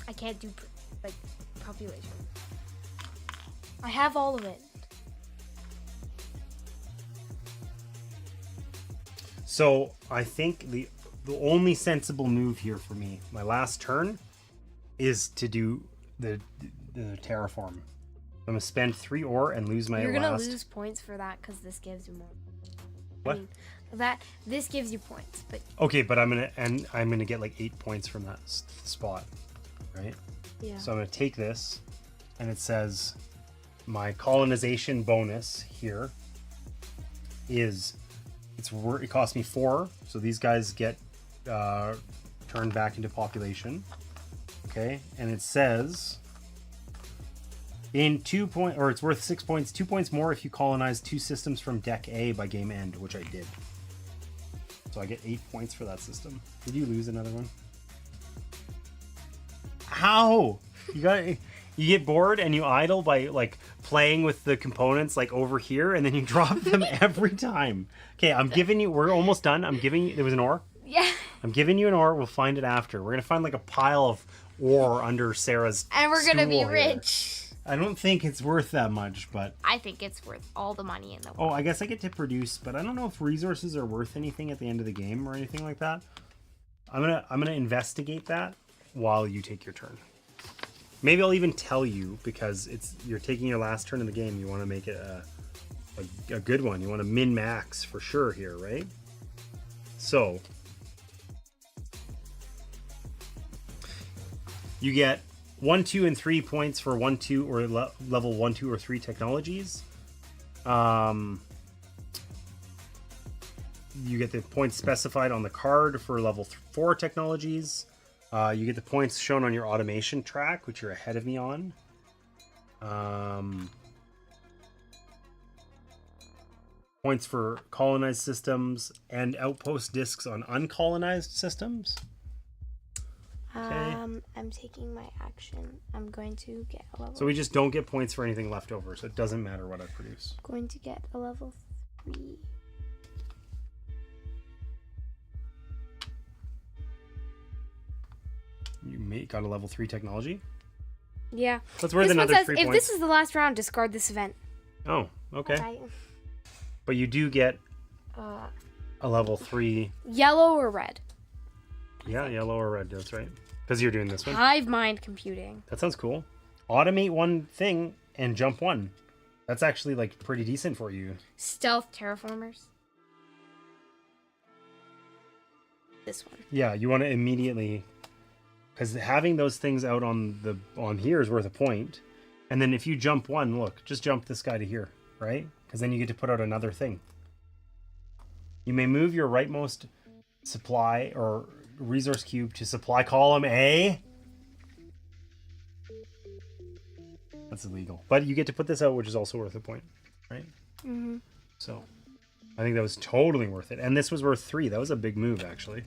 I can't do population. I have all of it. So I think the only sensible move here for me, my last turn, is to do the terraform. I'm gonna spend 3 ore and lose my You're gonna last... lose points for that because this gives you more. What? I mean, this gives you points, but okay, but I'm gonna get like 8 points from that spot, right? yeah. So I'm gonna take this, and it says my colonization bonus here is it costs me 4, so these guys get turned back into population. Okay, and it says in 2 point, or it's worth 6 points, 2 points more if you colonize 2 systems from deck A by game end, which I did. So I get 8 points for that system. Did you lose another one? How? You get bored and you idle by like playing with the components like over here, and then you drop them every time. Okay, I'm giving you. We're almost done. I'm giving you. There was an ore. Yeah. I'm giving you an ore. We'll find it after. We're gonna find like a pile of ore under Sarah's. And we're gonna be stool rich. Here. I don't think it's worth that much, but I think it's worth all the money in the world. Oh, I guess I get to produce, but I don't know if resources are worth anything at the end of the game or anything like that. I'm gonna investigate that while you take your turn. Maybe I'll even tell you, because you're taking your last turn in the game. You want to make it a good one. You want to min-max for sure here, right? So you get 1, 2, and 3 points for 1, 2, or level 1, 2, or 3 technologies. You get the points specified on the card for level 4 technologies. You get the points shown on your automation track, which you're ahead of me on. points for colonized systems and outpost discs on uncolonized systems. Okay. I'm taking my action. I'm going to get a level. So we just don't get points for anything left over, so it doesn't matter what I produce. Going to get a level 3. You got a level 3 technology? Yeah. That's worth another 3 points. If this is the last round, discard this event. Oh, okay. Right. But you do get a level 3. Yellow or red? Yeah, yellow or red, that's right. Because you're doing this one. Hive mind computing. That sounds cool. Automate one thing and jump one. That's actually like pretty decent for you. Stealth terraformers. This one. Yeah, you want to immediately, because having those things out on here is worth a point. And then if you jump one, look, just jump this guy to here, right? Because then you get to put out another thing. You may move your rightmost supply or resource cube to supply column A. That's illegal. But you get to put this out, which is also worth a point, right? Mm-hmm. So I think that was totally worth it. And this was worth 3. That was a big move, actually.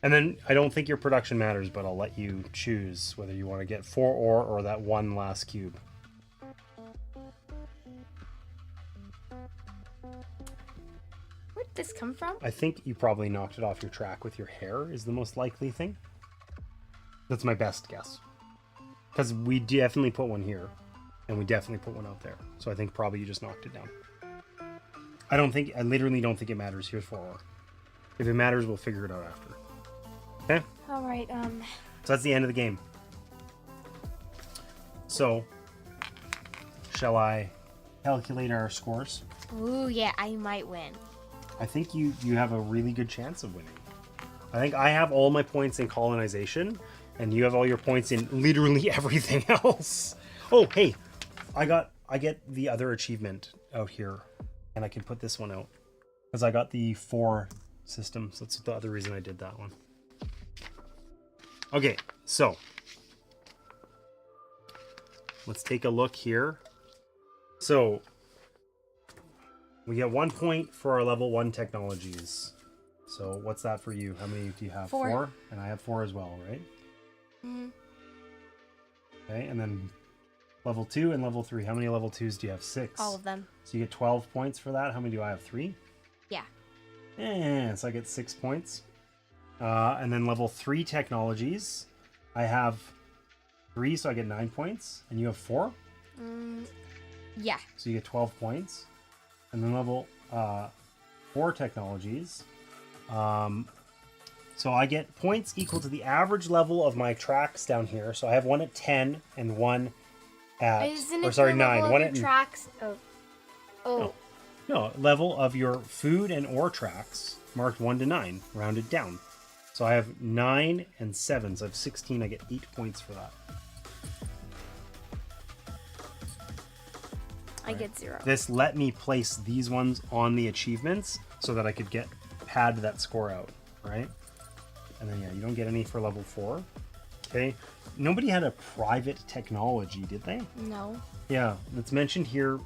And then I don't think your production matters, but I'll let you choose whether you want to get 4 ore or that one last cube. Where'd this come from? I think you probably knocked it off your track with your hair is the most likely thing. That's my best guess. Because we definitely put one here, and we definitely put one out there. So I think probably you just knocked it down. I literally don't think it matters. Here's 4 ore. If it matters, we'll figure it out after. Okay? Alright, So that's the end of the game. So, shall I calculate our scores? Ooh, yeah, I might win. I think you have a really good chance of winning. I think I have all my points in colonization, and you have all your points in literally everything else. Oh, hey, I get the other achievement out here, and I can put this one out because I got the 4 systems. That's the other reason I did that one. Okay, so let's take a look here. So we get 1 point for our level 1 technologies. So what's that for you? How many do you have? 4. And I have 4 as well, right? Mm-hmm. Okay, and then level 2 and level 3. How many level 2s do you have? 6. All of them. So you get 12 points for that. How many do I have? 3? Yeah. Yeah, so I get 6 points. And then level 3 technologies. I have 3, so I get 9 points. And you have 4? Yeah. So you get 12 points. And then level 4 technologies. So I get points equal to the average level of my tracks down here. So I have 1 at 10 and 1 at... Isn't or it sorry, the 9. level 1 of at... your tracks? Oh. No, level of your food and ore tracks marked 1 to 9, rounded down. So I have 9 and 7, so I have 16. I get 8 points for that. I get 0. This let me place these ones on the achievements so that I could pad that score out, right? And then, yeah, you don't get any for level 4. Okay. Nobody had a private technology, did they? No. Yeah, it's mentioned here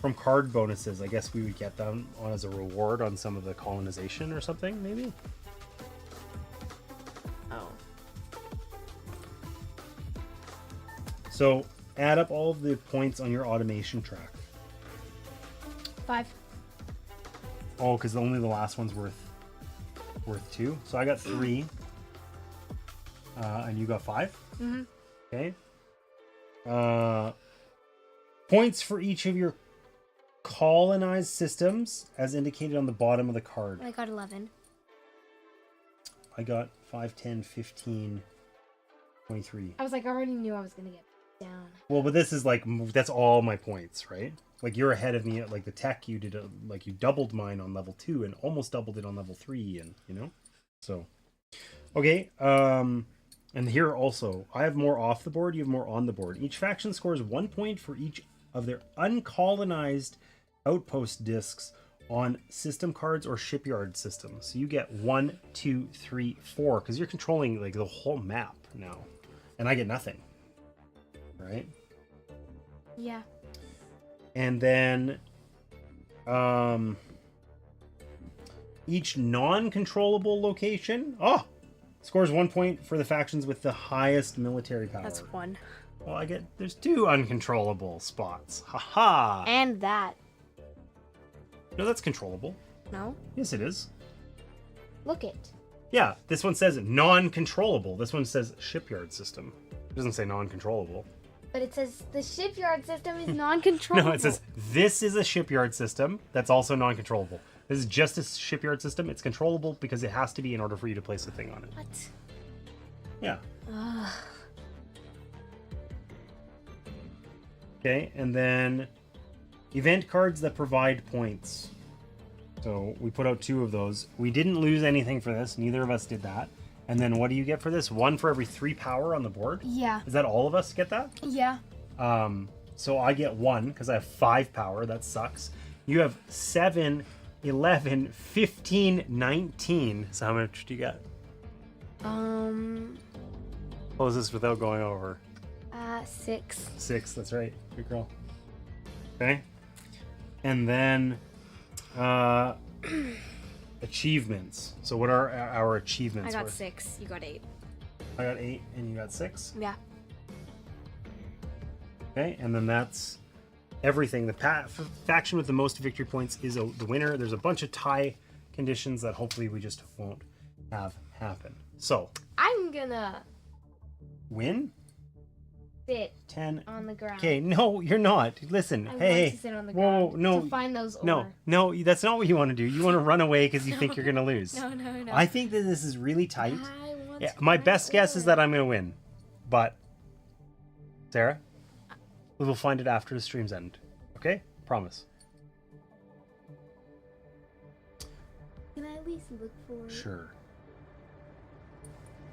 from card bonuses. I guess we would get them on as a reward on some of the colonization or something, maybe? Oh. So add up all of the points on your automation track. 5. Oh, because only the last one's worth 2. So I got 3. And you got 5? Mm-hmm. Okay. Points for each of your colonized systems as indicated on the bottom of the card. I got 11. I got 5, 10, 15, 23. I was like, I already knew I was going to get down. Well, but this is like, that's all my points, right? Like you're ahead of me at like the tech. You did you doubled mine on level 2 and almost doubled it on level 3, and you know, so okay. And here also, I have more off the board. You have more on the board. Each faction scores 1 point for each of their uncolonized outpost discs on system cards or shipyard systems. So you get 1, 2, 3, 4 because you're controlling like the whole map now, and I get nothing, right? Yeah. And then Each non-controllable location scores 1 point for the factions with the highest military power. That's 1. Well, there's 2 uncontrollable spots. Haha. And that. No, that's controllable. No? Yes, it is. Look it. Yeah, this one says non-controllable. This one says shipyard system. It doesn't say non-controllable. But it says the shipyard system is non-controllable. No, it says this is a shipyard system that's also non-controllable. This is just a shipyard system. It's controllable because it has to be in order for you to place a thing on it. What? Yeah. Ugh. Okay, and then event cards that provide points. So we put out 2 of those. We didn't lose anything for this. Neither of us did that. And then what do you get for this? 1 for every 3 power on the board? Yeah. Is that all of us get that? Yeah. So I get 1 because I have 5 power. That sucks. You have 7, 11, 15, 19. So how much do you get? Close this without going over. 6. 6, that's right. Good girl. Okay. And then achievements. So what are our achievements? I got 6. You got 8. I got 8 and you got 6? Yeah. Okay, and then that's everything. The faction with the most victory points is the winner. There's a bunch of tie conditions that hopefully we just won't have happen. So I'm gonna win. Sit 10 on the ground. Okay, no, you're not. Listen, I want hey, to sit on the whoa, ground no, to find those ore. no, that's not what you want to do. You want to run away because you think you're gonna lose. No. I think that this is really tight. I want Yeah, to my find best guess is ore. that I'm gonna win, but Sarah, we will find it after the stream's end. Okay, promise. Can I at least look for it? Sure.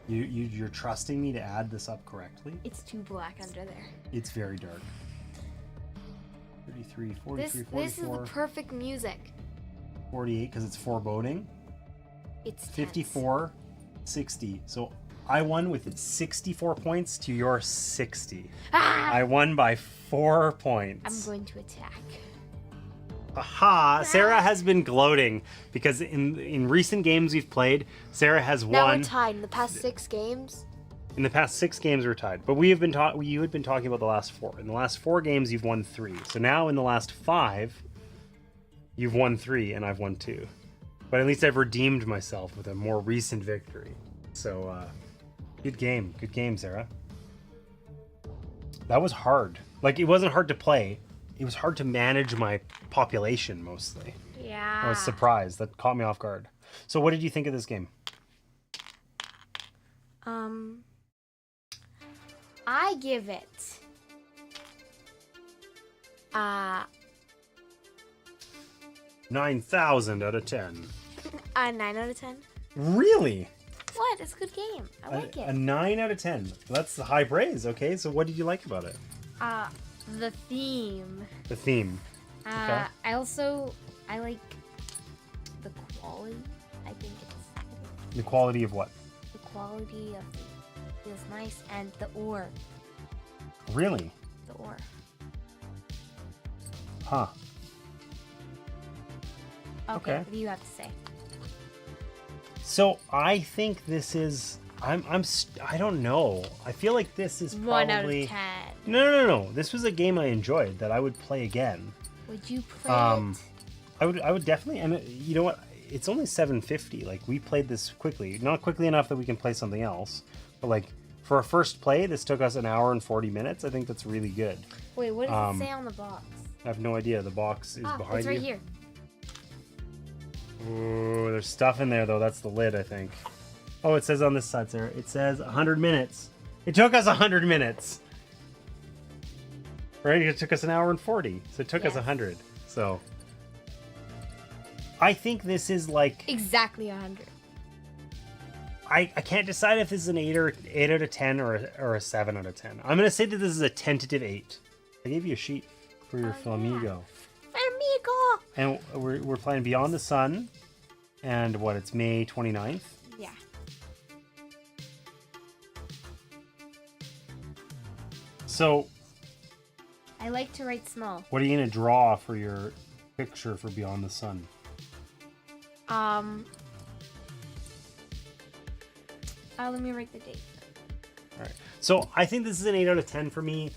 You're trusting me to add this up correctly? It's too black under there. It's very dark. 33, 43, This is 44, the perfect music. 48 because it's foreboding. It's tense. 54, 60. So I won with 64 points to your 60. Ah! I won by 4 I'm points. going to attack. Aha! Sarah has been gloating because in recent games we've played, Sarah has Now won. we're tied in the past 6 games. In the past 6 games we're tied, but you had been talking about the last 4. In the last 4 games you've won 3. So now in the last 5, you've won 3 and I've won 2. But at least I've redeemed myself with a more recent victory. So good game, Sarah. That was hard. Like, it wasn't hard to play. It was hard to manage my population mostly. Yeah. I was surprised. That caught me off guard. So what did you think of this game? I give it 9,000 out of 10. a 9 out of 10. Really? What? It's a good game. I like A it. 9 out of 10. That's the high praise. Okay, so what did you like about it? The theme. The theme. Okay. I like the quality. I think it's The quality of what? the quality of it feels nice, and the ore. Really? The ore. Huh. Okay. Okay. What do you have to say? So I think this is. I don't know. I feel like this is probably 1 out of 10. No. This was a game I enjoyed that I would play again. Would you play it? I would definitely. And you know what? It's only 750. Like, we played this quickly, not quickly enough that we can play something else, but like for a first play, this took us 1 hour and 40 minutes. I think that's really good. Wait, what does it say on the box? I have no idea. The box is behind it's you. right here. Ooh, there's stuff in there though. That's the lid, I think. Oh, it says on this side, Sarah. It says 100 minutes. It took us 100 minutes. Right? It took us 1 hour and 40. So it took us Yes. 100. So I think this is like, Exactly 100. I can't decide if this is an 8 out of 10 or a 7 out of 10. I'm gonna say that this is a tentative 8. I gave you a sheet for your Flamigo. Amigo! And we're playing Beyond the Sun. And what, it's May 29th? Yeah. So I like to write small. what are you gonna draw for your picture for Beyond the Sun? Let me write the date. All right. So I think this is an 8 out of 10 for me.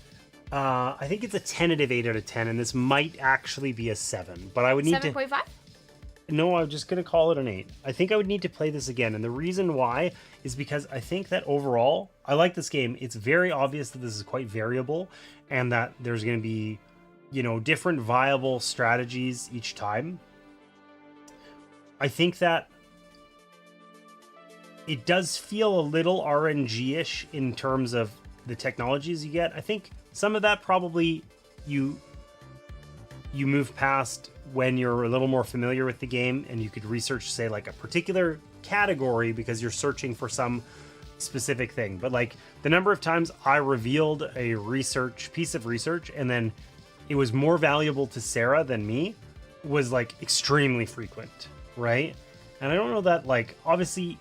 I think it's a tentative 8 out of 10, and this might actually be a 7. But I would need 7.5? No, I'm just going to call it an 8. I think I would need to play this again. And the reason why is because I think that overall, I like this game. It's very obvious that this is quite variable and that there's going to be, you know, different viable strategies each time. I think that it does feel a little RNG-ish in terms of the technologies you get. I think some of that probably you move past when you're a little more familiar with the game and you could research, say, like a particular category because you're searching for some specific thing. But like the number of times I revealed a piece of research and then it was more valuable to Sarah than me was like extremely frequent, right? And I don't know that, like, obviously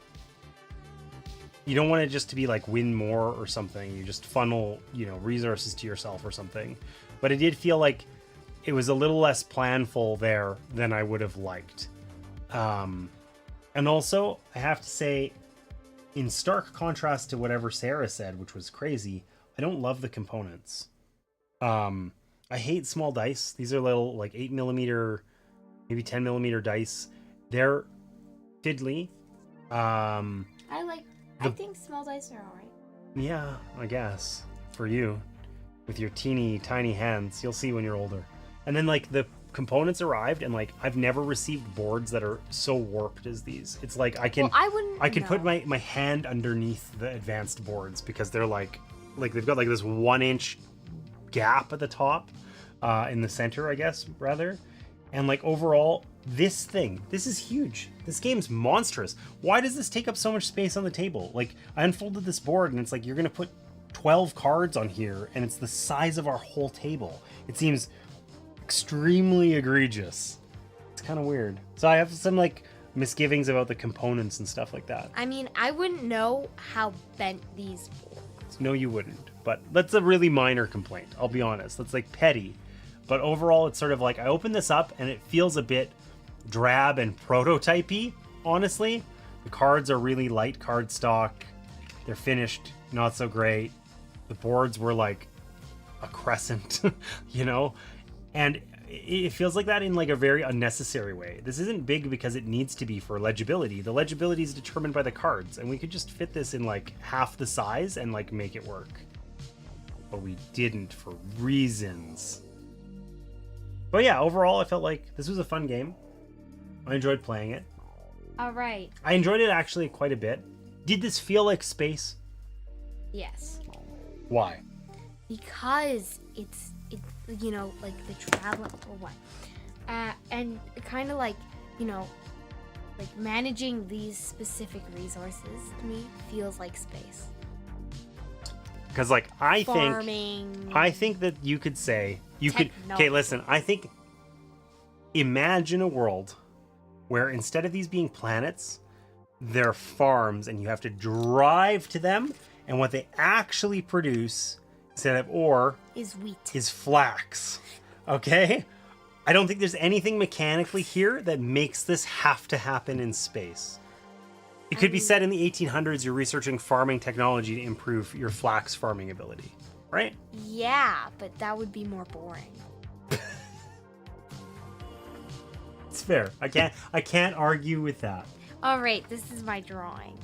you don't want it just to be like win more or something. You just funnel, you know, resources to yourself or something. But it did feel like it was a little less planful there than I would have liked. And also, I have to say, in stark contrast to whatever Sarah said, which was crazy, I don't love the components. I hate small dice. These are little, like, 8mm, maybe 10mm dice. They're fiddly. I think small dice are alright. Yeah, I guess. For you. With your teeny tiny hands. You'll see when you're older. And then, like, the components arrived, and, like, I've never received boards that are so warped as these. It's like I can put my hand underneath the advanced boards because they're like they've got like this 1-inch gap at the top, in the center, I guess, rather. And like overall, this is huge. This game's monstrous. Why does this take up so much space on the table? Like, I unfolded this board and it's like you're gonna put 12 cards on here and it's the size of our whole table. It seems extremely egregious. It's kind of weird. So I have some like misgivings about the components and stuff like that. I mean, I wouldn't know how bent these boards. No, you wouldn't. But that's a really minor complaint. I'll be honest. That's like petty. But overall, it's sort of like I open this up and it feels a bit drab and prototypey, honestly. The cards are really light cardstock. They're finished not so great. The boards were like a crescent, you know? And it feels like that in like a very unnecessary way. This isn't big because it needs to be for legibility. The legibility is determined by the cards, and we could just fit this in like half the size and like make it work. But we didn't for reasons. But yeah, overall, I felt like this was a fun game. I enjoyed playing it. All right. I enjoyed it actually quite a bit. Did this feel like space? Yes. Why? Because it's you know, like the travel or what, and kind of like, you know, like managing these specific resources to me feels like space. Because like I Farming, think that you could say okay, listen, I think imagine a world where instead of these being planets, they're farms and you have to drive to them, and what they actually produce instead of ore is wheat, is flax. Okay? I don't think there's anything mechanically here that makes this have to happen in space. It could be said in the 1800s you're researching farming technology to improve your flax farming ability, right? Yeah, but that would be more boring. It's fair. I can't argue with that. All right, this is my drawing.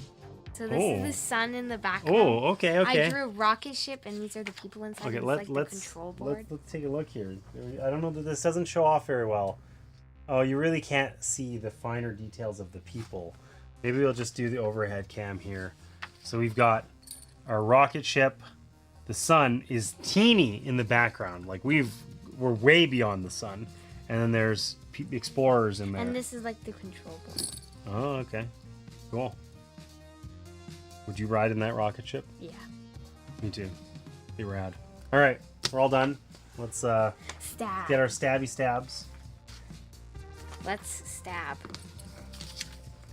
So this is the sun in the background. Oh, okay. I drew a rocket ship, and these are the people inside. Okay, let's the control board. Let's take a look here. I don't know that this doesn't show off very well. Oh, you really can't see the finer details of the people. Maybe we'll just do the overhead cam here. So we've got our rocket ship. The sun is teeny in the background. Like we're way beyond the sun. And then there's explorers in there. And this is like the control board. Oh, okay. Cool. Would you ride in that rocket ship? Yeah. Me too. Be rad. All right, we're all done. Let's Stab. get our stabby stabs. Let's stab.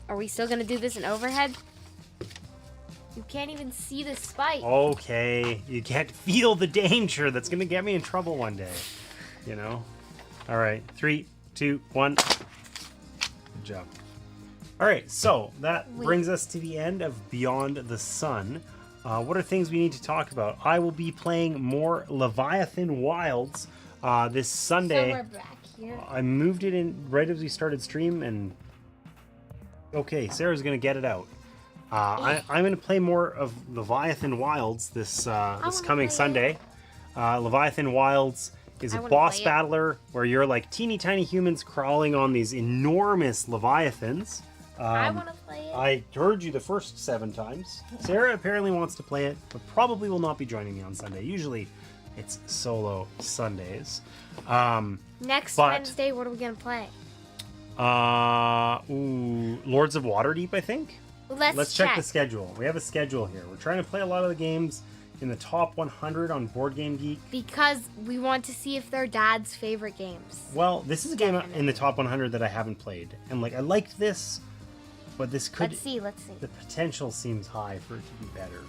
Are we still gonna do this in overhead? You can't even see the spike. Okay, you can't feel the danger. That's gonna get me in trouble one day. You know. All right, 3, 2, 1. Good job. All right, so that brings us to the end of Beyond the Sun. What are things we need to talk about? I will be playing more Leviathan Wilds this Sunday. So we're back here. I moved it in right as we started stream, and okay, Sarah's gonna get it out. I'm gonna play more of Leviathan Wilds this coming Sunday. Leviathan Wilds is a boss battler where you're like teeny tiny humans crawling on these enormous leviathans. I want to play it. I heard you the first 7 times. Sarah apparently wants to play it, but probably will not be joining me on Sunday. Usually it's solo Sundays. Next Wednesday, what are we going to play? Lords of Waterdeep, I think. Let's check the schedule. We have a schedule here. We're trying to play a lot of the games in the top 100 on Board Game Geek. Because we want to see if they're Dad's favorite games. Well, this is a game in the top 100 that I haven't played. And like, I liked this, but this could... Let's see. The potential seems high for it to be better.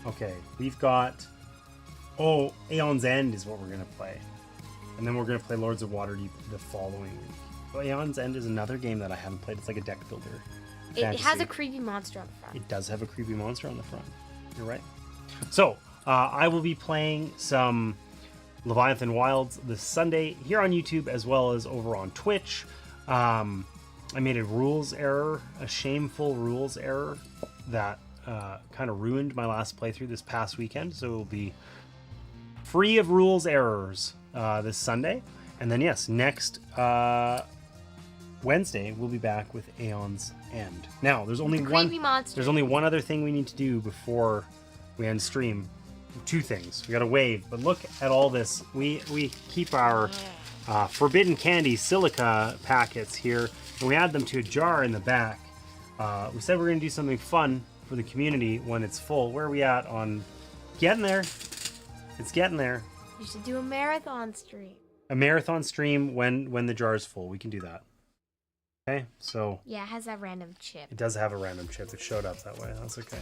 Okay, we've got... Oh, Aeon's End is what we're going to play. And then we're going to play Lords of Waterdeep the following week. So Aeon's End is another game that I haven't played. It's like a deck builder. It has a creepy monster on the front. It does have a creepy monster on the front. You're right. So, I will be playing some Leviathan Wilds this Sunday here on YouTube as well as over on Twitch. I made a rules error, a shameful rules error that kind of ruined my last playthrough this past weekend. So it will be free of rules errors this Sunday. And then, yes, next Wednesday we'll be back with Aeon's End. Now, there's only one other thing we need to do before we end stream. 2 things. We got to wave, but look at all this. We keep our forbidden candy silica packets here, and we add them to a jar in the back. We said we're going to do something fun for the community when it's full. Where are we at on getting there? It's getting there. You should do a marathon stream. A marathon stream when the jar is full. We can do that. Okay, so... Yeah, it has that random chip. It does have a random chip. It showed up that way. That's okay.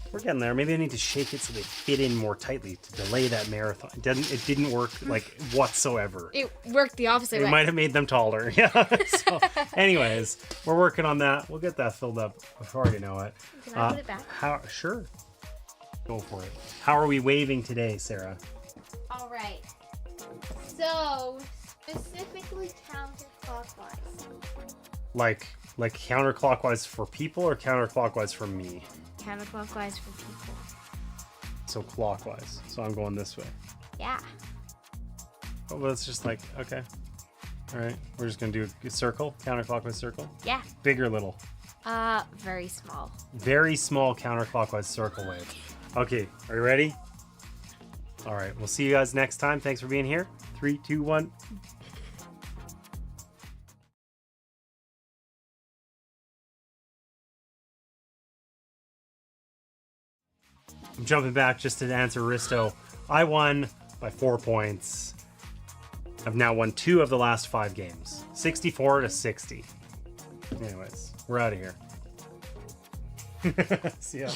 We're getting there. Maybe I need to shake it so they fit in more tightly to delay that marathon. It didn't work, like, whatsoever. It worked the opposite way. It might have made them taller. Yeah. So, anyways, we're working on that. We'll get that filled up before you know it. Can I put it back? Sure. Go for it. How are we waving today, Sarah? All right. So, specifically counterclockwise. Like counterclockwise for people or counterclockwise for me? Counterclockwise for people. So clockwise. So I'm going this way. Yeah. Oh, well, it's just like, okay. All right. We're just going to do a circle, counterclockwise circle. Yeah. Big or little? Very small. Very small counterclockwise circle wave. Okay. Are you ready? All right. We'll see you guys next time. Thanks for being here. 3, 2, 1. I'm jumping back just to answer Risto. I won by 4 points. I've now won 2 of the last 5 games. 64 to 60. Anyways, we're out of here. See ya.